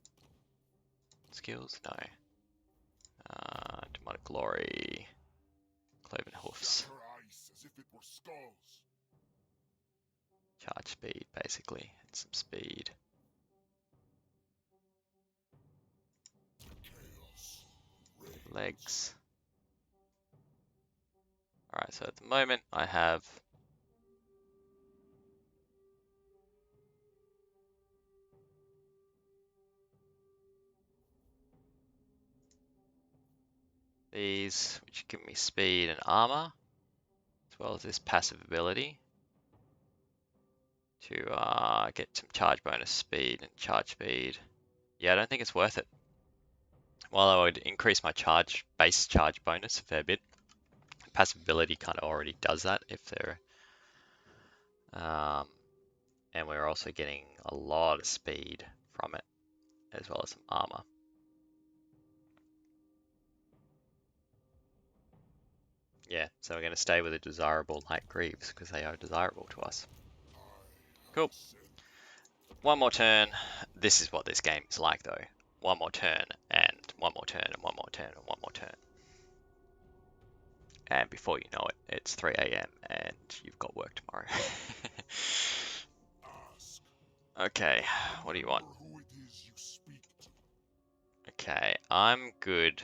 Skills? No. Demonic Glory. Cloven Hoofs. Shatter ice as if it were skulls. Charge speed, basically. And some speed. Chaos. Legs. Alright, so at the moment I have these, which give me speed and armor, as well as this passive ability to get some charge bonus speed and charge speed. Yeah, I don't think it's worth it. While I would increase my base charge bonus a fair bit, passive ability kind of already does that if they're, and we're also getting a lot of speed from it, as well as some armor. Yeah, so we're going to stay with the desirable light greaves because they are desirable to us. Cool. One more turn. This is what this game is like though. One more turn, and one more turn, and one more turn, and one more turn. And before you know it, it's 3 AM and you've got work tomorrow. Okay, what do you want? Who it is you speak to. Okay, I'm good.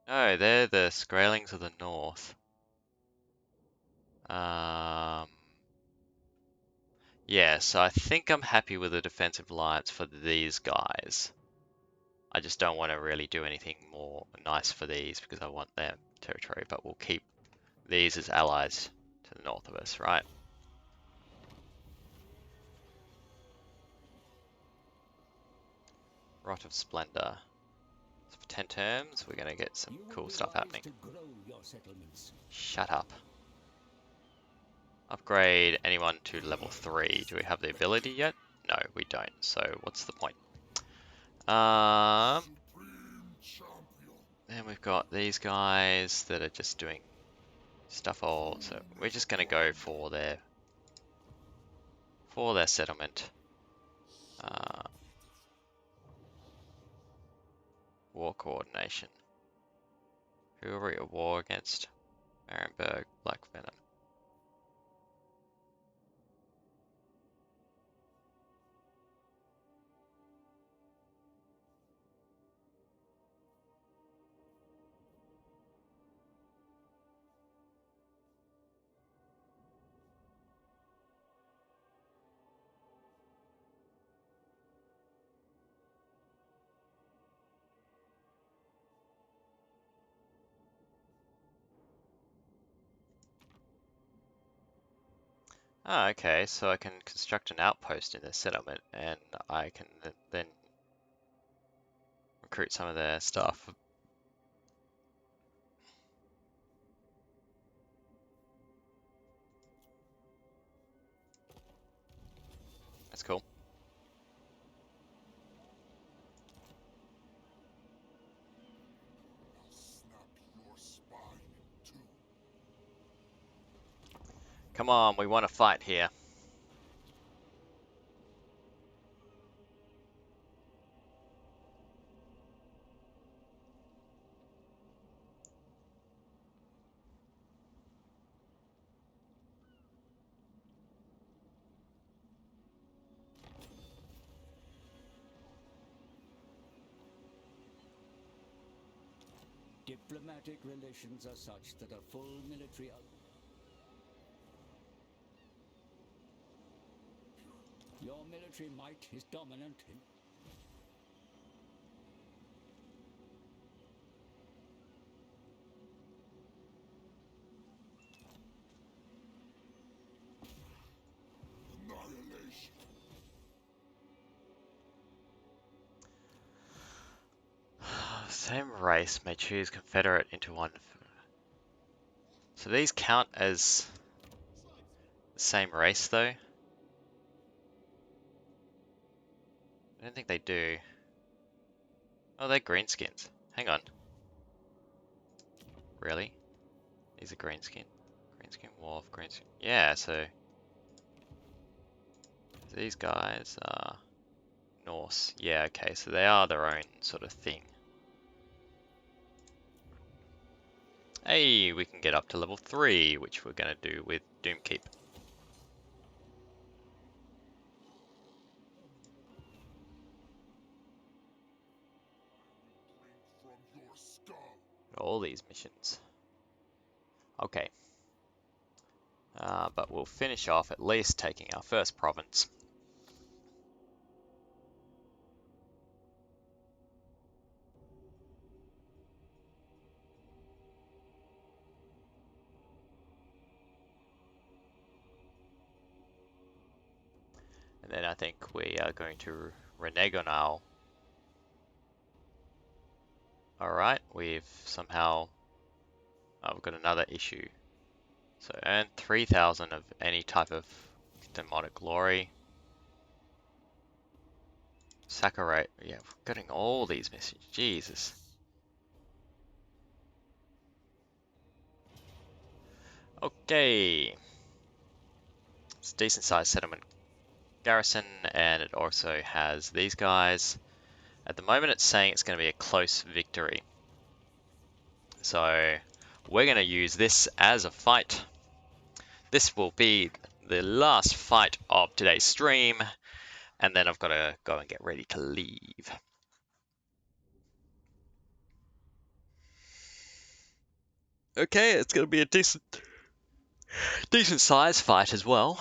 Oh, they're the Skraelings of the North. Yeah, so I think I'm happy with the defensive alliance for these guys. I just don't want to really do anything more nice for these because I want their territory, but we'll keep these as allies to the north of us, right? Rot of Splendor. So for 10 terms, we're going to get some cool stuff happening. Shut up. Upgrade anyone to level 3. Do we have the ability yet? No, we don't. So what's the point? Then we've got these guys that are just doing stuff all. So we're just going to go for their settlement. War coordination. Who are we at war against? Nuremberg, Black Venom. Oh, okay, so I can construct an outpost in the settlement, and I can then recruit some of their stuff. That's cool. I'll snap your spine in two. Come on, we want to fight here. Diplomatic relations are such that a full military... Your military might is dominant in... Annihilation. Same race may choose confederate into one. So these count as the same race, though? I don't think they do. Oh, they're greenskins. Hang on. Really? These are greenskin. Greenskin wolf, greenskin. Yeah, so these guys are Norse. Yeah, okay, so they are their own sort of thing. Hey, we can get up to level 3, which we're going to do with Doomkeep. Drink from your skull. All these missions. Okay. But we'll finish off at least taking our first province. And then I think we are going to renege on our... Alright, we've somehow... Oh, we've got another issue. So earn 3,000 of any type of demonic glory. Saccharate. Yeah, we're getting all these missions. Jesus. Okay. It's a decent sized settlement garrison, and it also has these guys. At the moment it's saying it's going to be a close victory. So we're going to use this as a fight. This will be the last fight of today's stream, and then I've got to go and get ready to leave. Okay, it's going to be a decent size fight as well.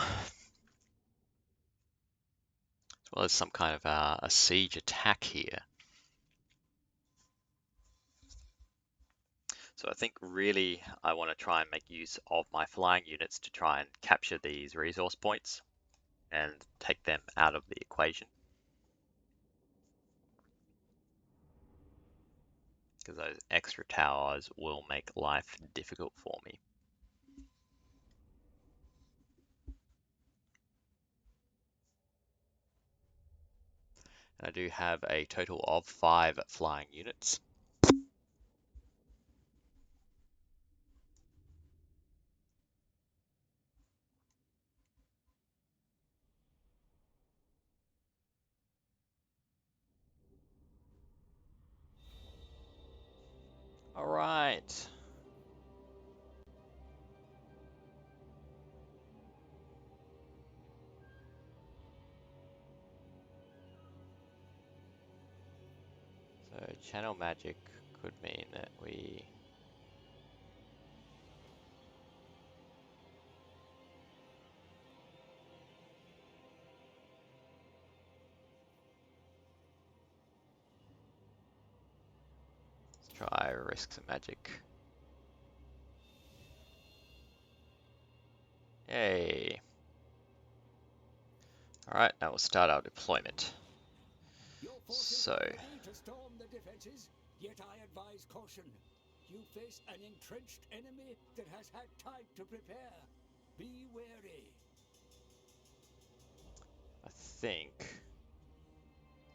As well as some kind of a siege attack here. So I think really I want to try and make use of my flying units to try and capture these resource points and take them out of the equation. Because those extra towers will make life difficult for me. And I do have a total of 5 flying units. All right. Channel magic could mean that we... Let's try risk some magic. Yay. Alright, now we'll start our deployment. Your forces So, are ready to storm the defenses, yet I advise caution. You face an entrenched enemy that has had time to prepare. Be wary. I think...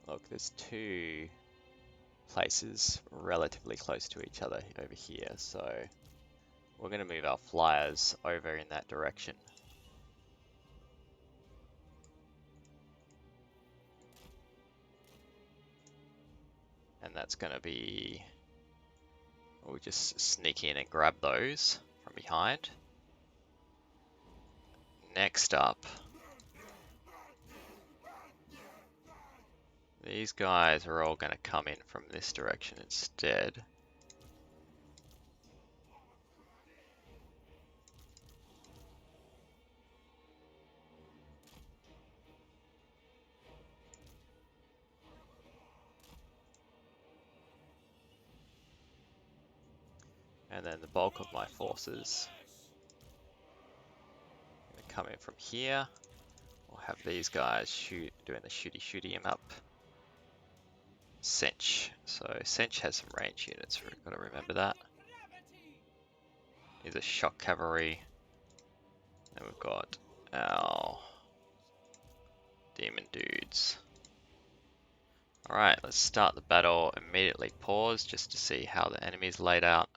Look, there's two places relatively close to each other over here, so we're going to move our flyers over in that direction. And that's going to be... We'll just sneak in and grab those from behind. Next up, these guys are all going to come in from this direction instead. And then the bulk of my forces are going to come in from here. We'll have these guys doing the shooty em up. Cinch. So Cinch has some range units, we've got to remember that. These are shock cavalry. And we've got our demon dudes. Alright, let's start the battle. Immediately pause just to see how the enemy's laid out.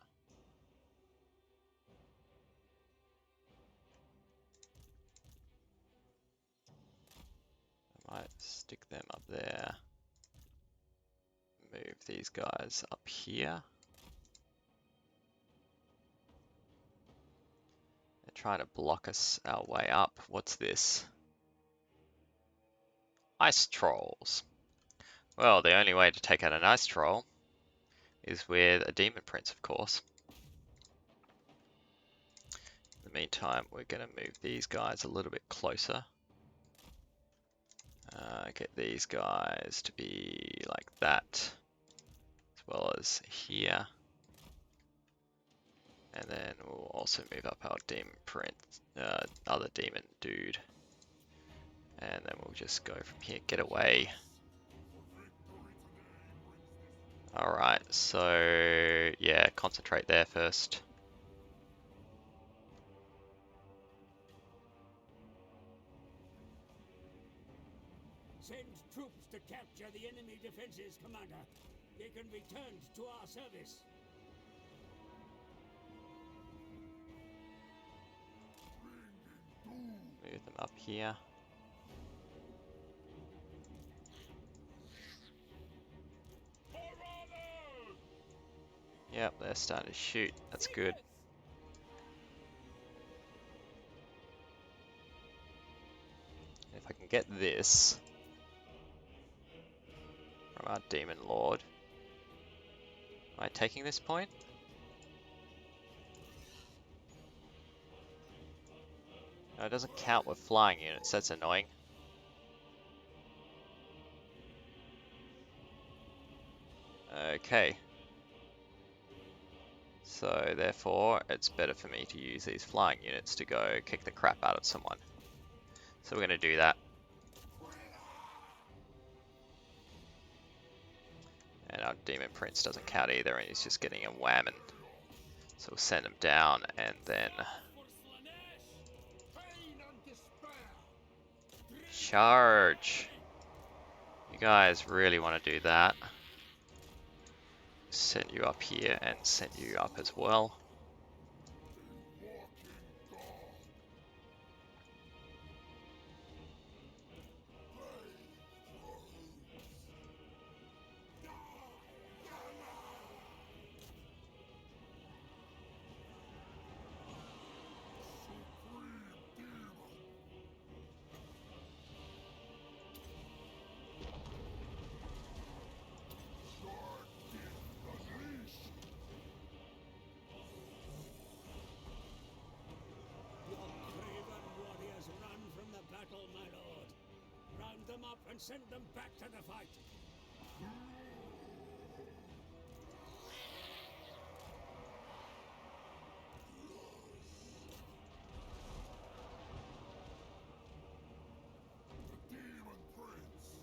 I might stick them up there. Move these guys up here. They're trying to block us our way up. What's this? Ice trolls. Well, the only way to take out an ice troll is with a demon prince, of course. In the meantime, we're going to move these guys a little bit closer. Get these guys to be like that, as well as here. And then we'll also move up our demon prince, other demon dude. And then we'll just go from here, get away. Alright, so yeah, concentrate there first. Send troops to capture the enemy defenses, Commander. They can be turned to our service. Move them up here. Yep, they're starting to shoot. That's good. If I can get this from our demon lord. Am I taking this point? No, it doesn't count with flying units. That's annoying. Okay. So therefore, it's better for me to use these flying units to go kick the crap out of someone. So we're going to do that. And our demon prince doesn't count either, and he's just getting a whammon. So we'll send him down, and then charge. You guys really want to do that. Send you up here and send you up as well. send them back to the fight. The Demon Prince.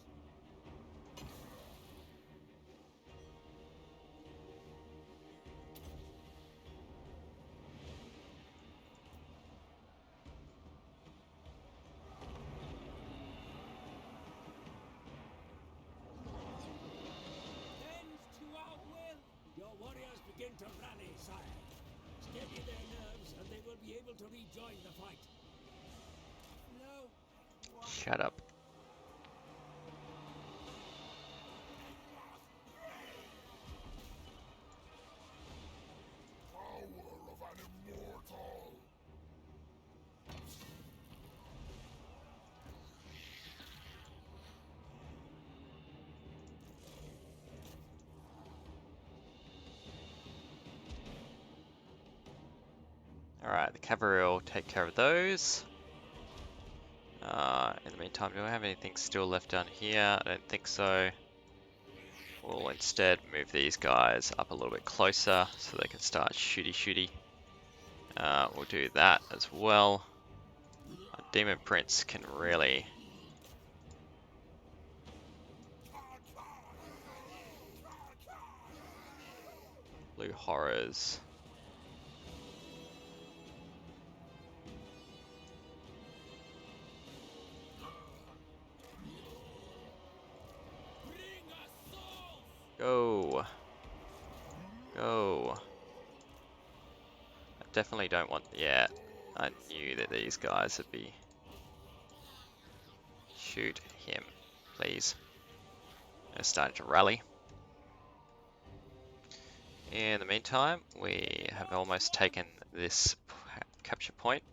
Bend to our will. Your warriors begin to rally, sire. Steady their nerves, and they will be able to rejoin the fight. No. Shut up. Power of an immortal. Alright, the cavalry will take care of those. In the meantime, do I have anything still left down here? I don't think so. We'll instead move these guys up a little bit closer so they can start shooty. We'll do that as well. Our Demon Prince can really... Blue Horrors. Go! Go! I definitely don't want... Yeah, I knew that these guys would be... Shoot him, please. They're starting to rally. In the meantime, we have almost taken this capture point.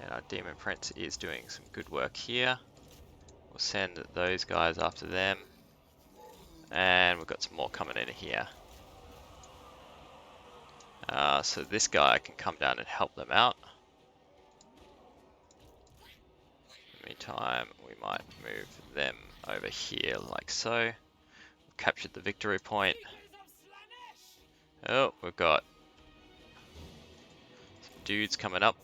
And our Demon Prince is doing some good work here. We'll send those guys after them. And we've got some more coming in here. So this guy can come down and help them out. In the meantime, we might move them over here like so. We've captured the victory point. Oh, we've got some dudes coming up.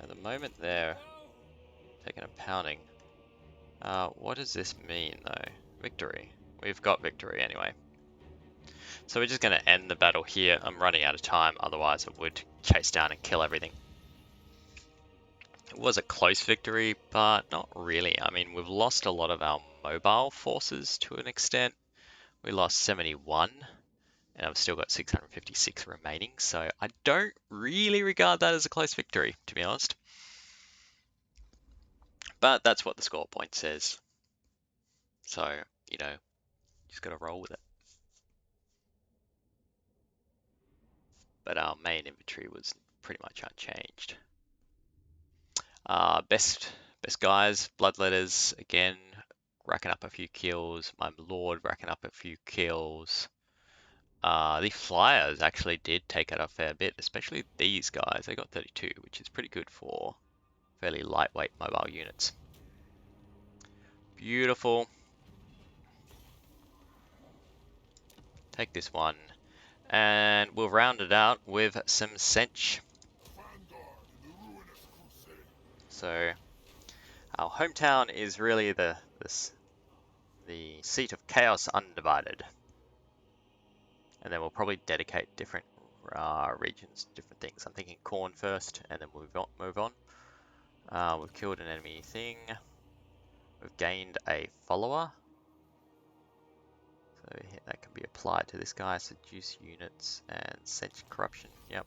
At the moment they're taking a pounding. What does this mean though? Victory. We've got victory anyway. So we're just going to end the battle here. I'm running out of time, otherwise I would chase down and kill everything. It was a close victory, but not really. I mean, we've lost a lot of our mobile forces to an extent. We lost 71, and I've still got 656 remaining, so I don't really regard that as a close victory, to be honest. But that's what the score point says. So, you know, just got to roll with it. But our main inventory was pretty much unchanged. Best guys, Bloodletters, again, racking up a few kills. My Lord racking up a few kills. The Flyers actually did take out a fair bit, especially these guys. They got 32, which is pretty good for fairly lightweight mobile units. Beautiful. Take this one. And we'll round it out with some Sench. So our hometown is really the seat of Chaos Undivided. And then we'll probably dedicate different regions, different things. I'm thinking Khorne first, and then we'll move on. We've killed an enemy thing. We've gained a follower. So that can be applied to this guy. Seduce units and Sench corruption. Yep.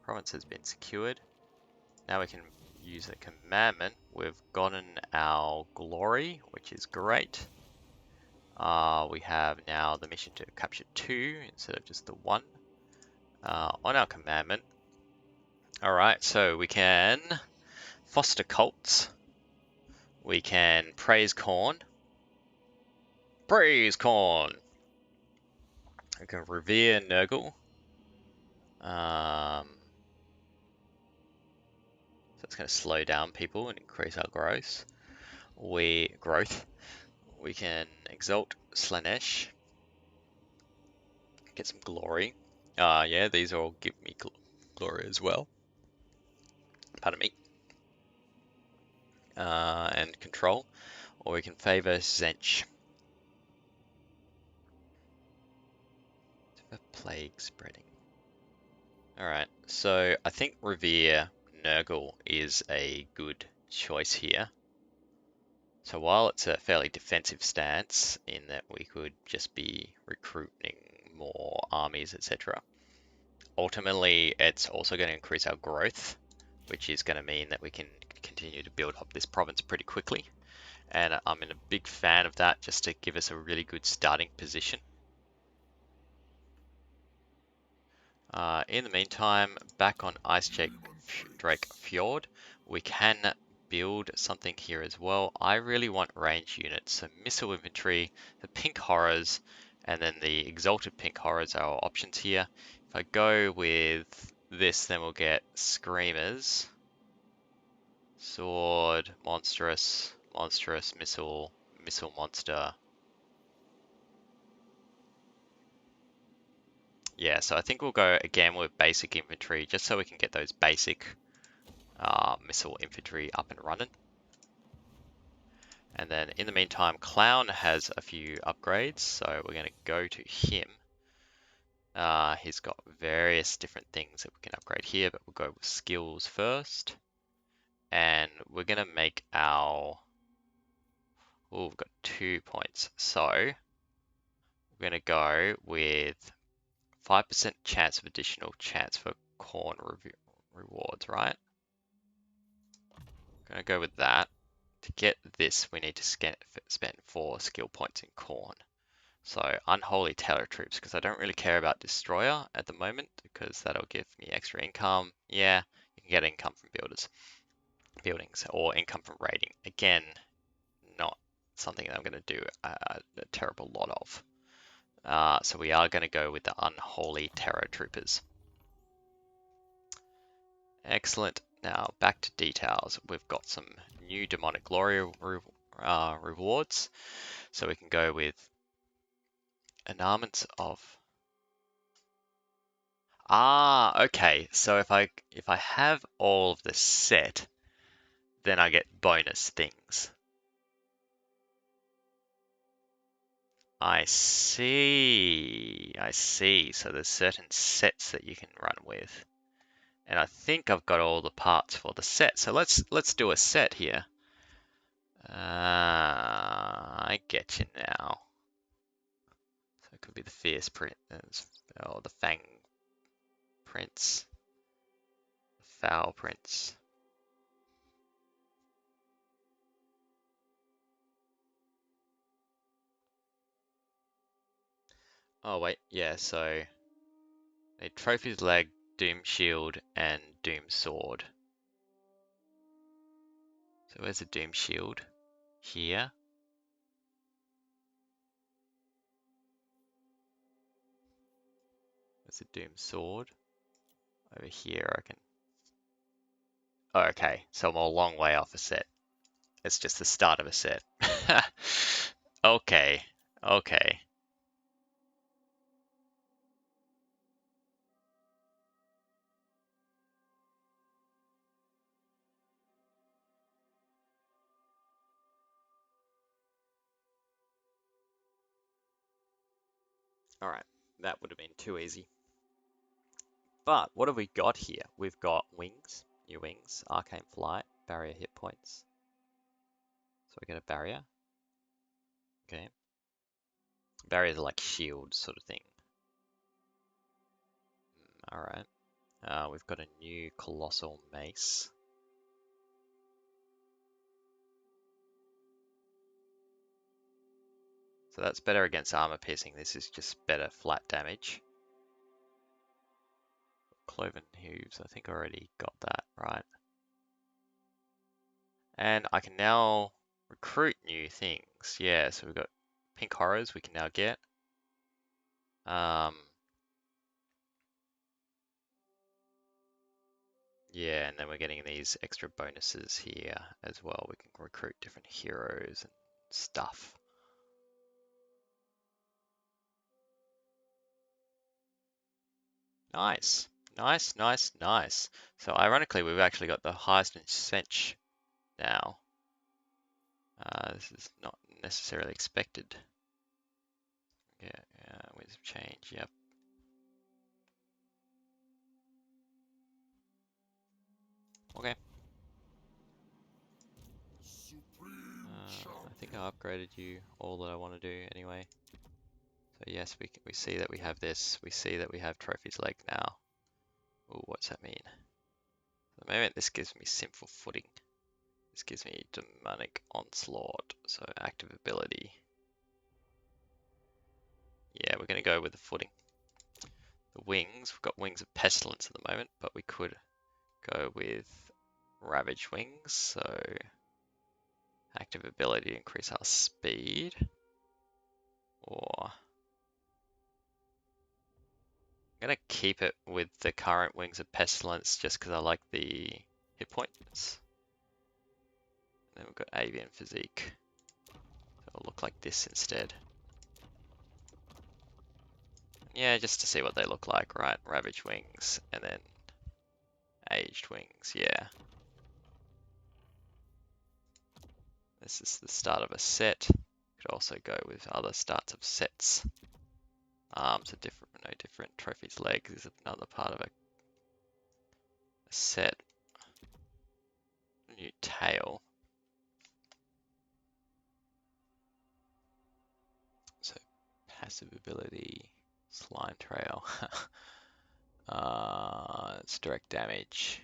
Province has been secured. Now we can use a commandment. We've gotten our glory, which is great. We have now the mission to capture 2 instead of just the 1 on our commandment. Alright, so we can foster cults. We can praise Khorne. Praise Khorne! We can revere Nurgle. So it's going to slow down people and increase our growth. We can exalt Slanesh, get some glory. Yeah, these all give me glory as well. Pardon me. And control, or we can favor Zench. Plague spreading. Alright, so I think Revere Nurgle is a good choice here. So while it's a fairly defensive stance, in that we could just be recruiting more armies, etc. Ultimately, it's also going to increase our growth, which is going to mean that we can continue to build up this province pretty quickly. And I'm a big fan of that, just to give us a really good starting position. In the meantime, back on Ice Drake Fjord, we can build something here as well. I really want range units, so missile infantry, the pink horrors, and then the exalted pink horrors are our options here. If I go with this, then we'll get screamers, sword, monstrous, missile, monster. Yeah, so I think we'll go again with basic infantry, just so we can get those basic missile infantry up and running. And then in the meantime, Clown has a few upgrades, so we're going to go to him. He's got various different things that we can upgrade here, but we'll go with skills first. And we're going to make our... Oh, we've got 2 points. So we're going to go with 5% chance of additional chance for corn rewards, right? I'm going to go with that. To get this, we need to spend 4 skill points in corn. So Unholy Terror Troops, because I don't really care about Destroyer at the moment, because that'll give me extra income. Yeah, you can get income from buildings, or income from raiding. Again, not something that I'm going to do a terrible lot of. So we are going to go with the Unholy Terror Troopers. Excellent. Now back to details. We've got some new Demonic Glory rewards. So we can go with Enarments of... okay. So if I have all of the set, then I get bonus things. I see. I see. So there's certain sets that you can run with. And I think I've got all the parts for the set. So let's do a set here. I get you now. So it could be the Fierce Prince, or the Fang Prince, the Foul Prince. Oh wait, yeah, so a Trophy's Leg, Doom Shield, and Doom Sword. So where's the Doom Shield? Here. Where's the Doom Sword? Over here, I can... Oh, okay, so I'm a long way off a set. It's just the start of a set. Okay, okay. Alright, that would have been too easy. But what have we got here? We've got wings, new wings, arcane flight, barrier hit points. So we get a barrier. Okay. Barriers are like shields sort of thing. Alright. We've got a new colossal mace. So that's better against armor piercing. This is just better flat damage. Cloven hooves, I think I already got that, right? And I can now recruit new things. Yeah, so we've got pink horrors we can now get. Yeah, and then we're getting these extra bonuses here as well. We can recruit different heroes and stuff. Nice, nice, nice, nice. So ironically, we've actually got the highest in Cinch now. This is not necessarily expected. Yeah, winds of change, yep. Okay. I think I upgraded you all that I want to do anyway. So yes, we see that we have this. We see that we have Trophy's Leg now. Ooh, what's that mean? At the moment, this gives me Sinful Footing. This gives me Demonic Onslaught, so active ability. Yeah, we're going to go with the Footing. The Wings, we've got Wings of Pestilence at the moment, but we could go with Ravage Wings, so active ability to increase our speed. Or I'm going to keep it with the current Wings of Pestilence just because I like the hit points. And then we've got Avian Physique. So it'll look like this instead. Yeah, just to see what they look like, right? Ravage Wings and then Aged Wings, yeah. This is the start of a set. Could also go with other starts of sets. Arms are different, no different. Trophy's Legs is another part of a set. New tail. So passive ability, Slime Trail. It's direct damage.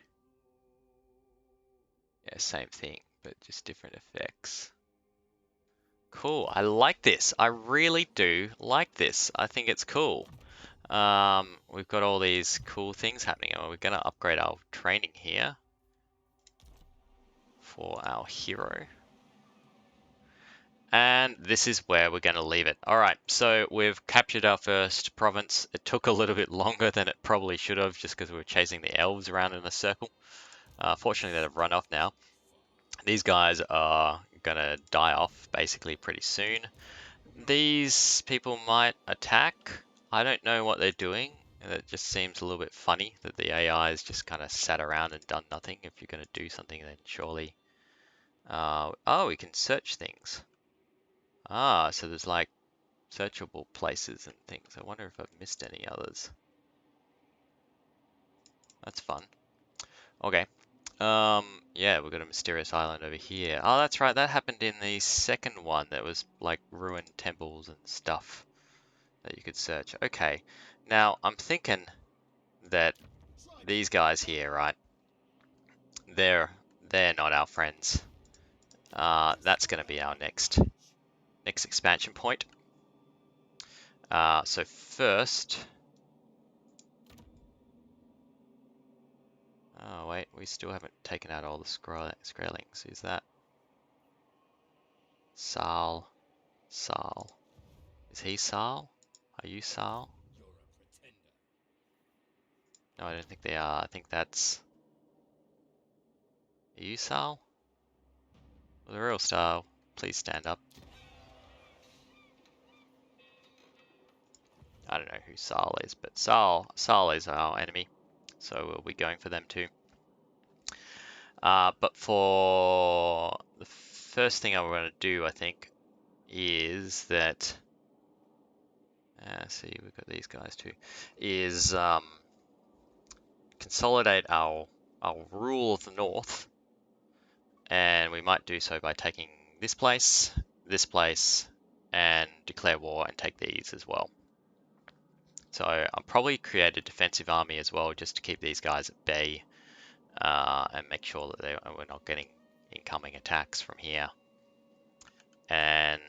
Yeah, same thing, but just different effects. Cool, I like this. I really do like this. I think it's cool. We've got all these cool things happening. We're going to upgrade our training here for our hero. And this is where we're going to leave it. All right, so we've captured our first province. It took a little bit longer than it probably should have just because we were chasing the elves around in a circle. Fortunately, they've run off now. These guys are going to die off basically pretty soon. These people might attack. I don't know what they're doing. It just seems a little bit funny that the AI has just kind of sat around and done nothing. If you're going to do something, then surely... oh, we can search things. Ah, so there's like searchable places and things. I wonder if I've missed any others. That's fun. Okay. Yeah, we've got a mysterious island over here. Oh, that's right. That happened in the second one. That was like ruined temples and stuff that you could search. Okay. Now, I'm thinking that these guys here, right? They're not our friends. That's going to be our next expansion point. So first, oh wait, we still haven't taken out all the Skrellings. Is that Sal? Sal? Is he Sal? Are you Sal? No, I don't think they are. I think that's... Are you Sal? Well, the real Sal, please stand up. I don't know who Sal is, but Sal is our enemy, so we'll be going for them too. But for the first thing I'm going to do, I think, is that... see, we've got these guys too. Is consolidate our rule of the North, and we might do so by taking this place, and declare war and take these as well. So I'll probably create a defensive army as well, just to keep these guys at bay, and make sure that we're not getting incoming attacks from here. And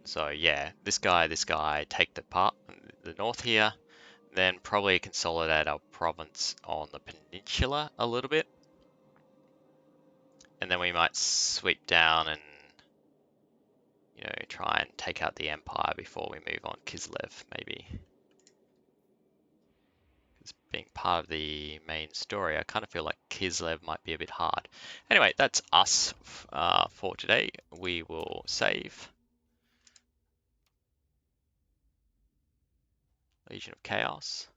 so yeah, this guy, take the north here, then probably consolidate our province on the peninsula a little bit. And then we might sweep down and, you know, try and take out the empire before we move on Kislev, maybe. being part of the main story, I kind of feel like Kislev might be a bit hard. Anyway, that's us for today. We will save. Legion of Chaos.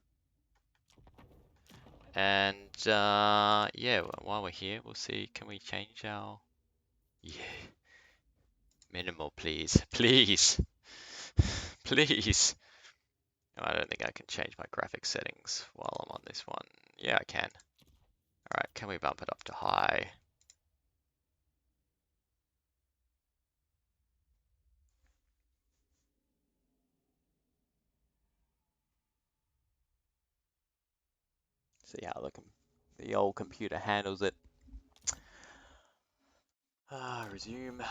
And yeah, while we're here, we'll see, can we change our... Yeah. Minimal, please. Please. Please. No, I don't think I can change my graphics settings while I'm on this one. Yeah, I can. Alright, can we bump it up to high? See how the old computer handles it. Resume.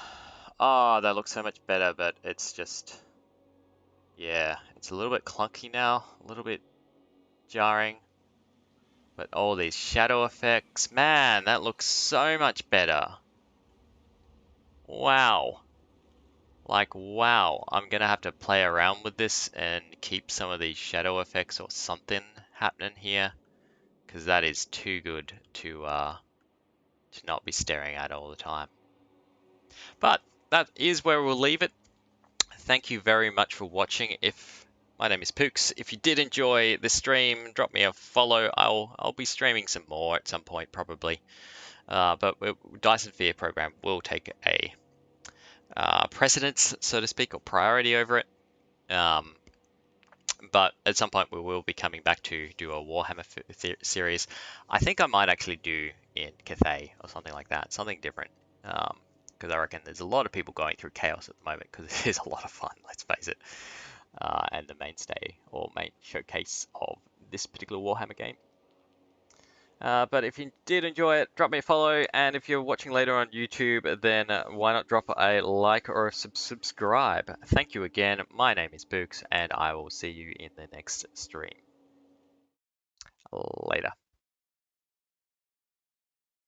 Oh, that looks so much better, but it's just... Yeah, it's a little bit clunky now, a little bit jarring. But all these shadow effects, man, that looks so much better. Wow. Like, wow. I'm gonna have to play around with this and keep some of these shadow effects or something happening here. Because that is too good to not be staring at all the time. But that is where we'll leave it. Thank you very much for watching. My name is Pooks. If you did enjoy this stream, drop me a follow. I'll be streaming some more at some point probably. But Dyson Sphere program will take a precedence, so to speak, or priority over it. But at some point we will be coming back to do a Warhammer series. I think I might actually do in Cathay or something like that, something different. Because I reckon there's a lot of people going through chaos at the moment because it is a lot of fun, let's face it. And the mainstay or main showcase of this particular Warhammer game. But if you did enjoy it, drop me a follow, and if you're watching later on YouTube, then why not drop a like or a subscribe. Thank you again. My name is Books, and I will see you in the next stream. Later.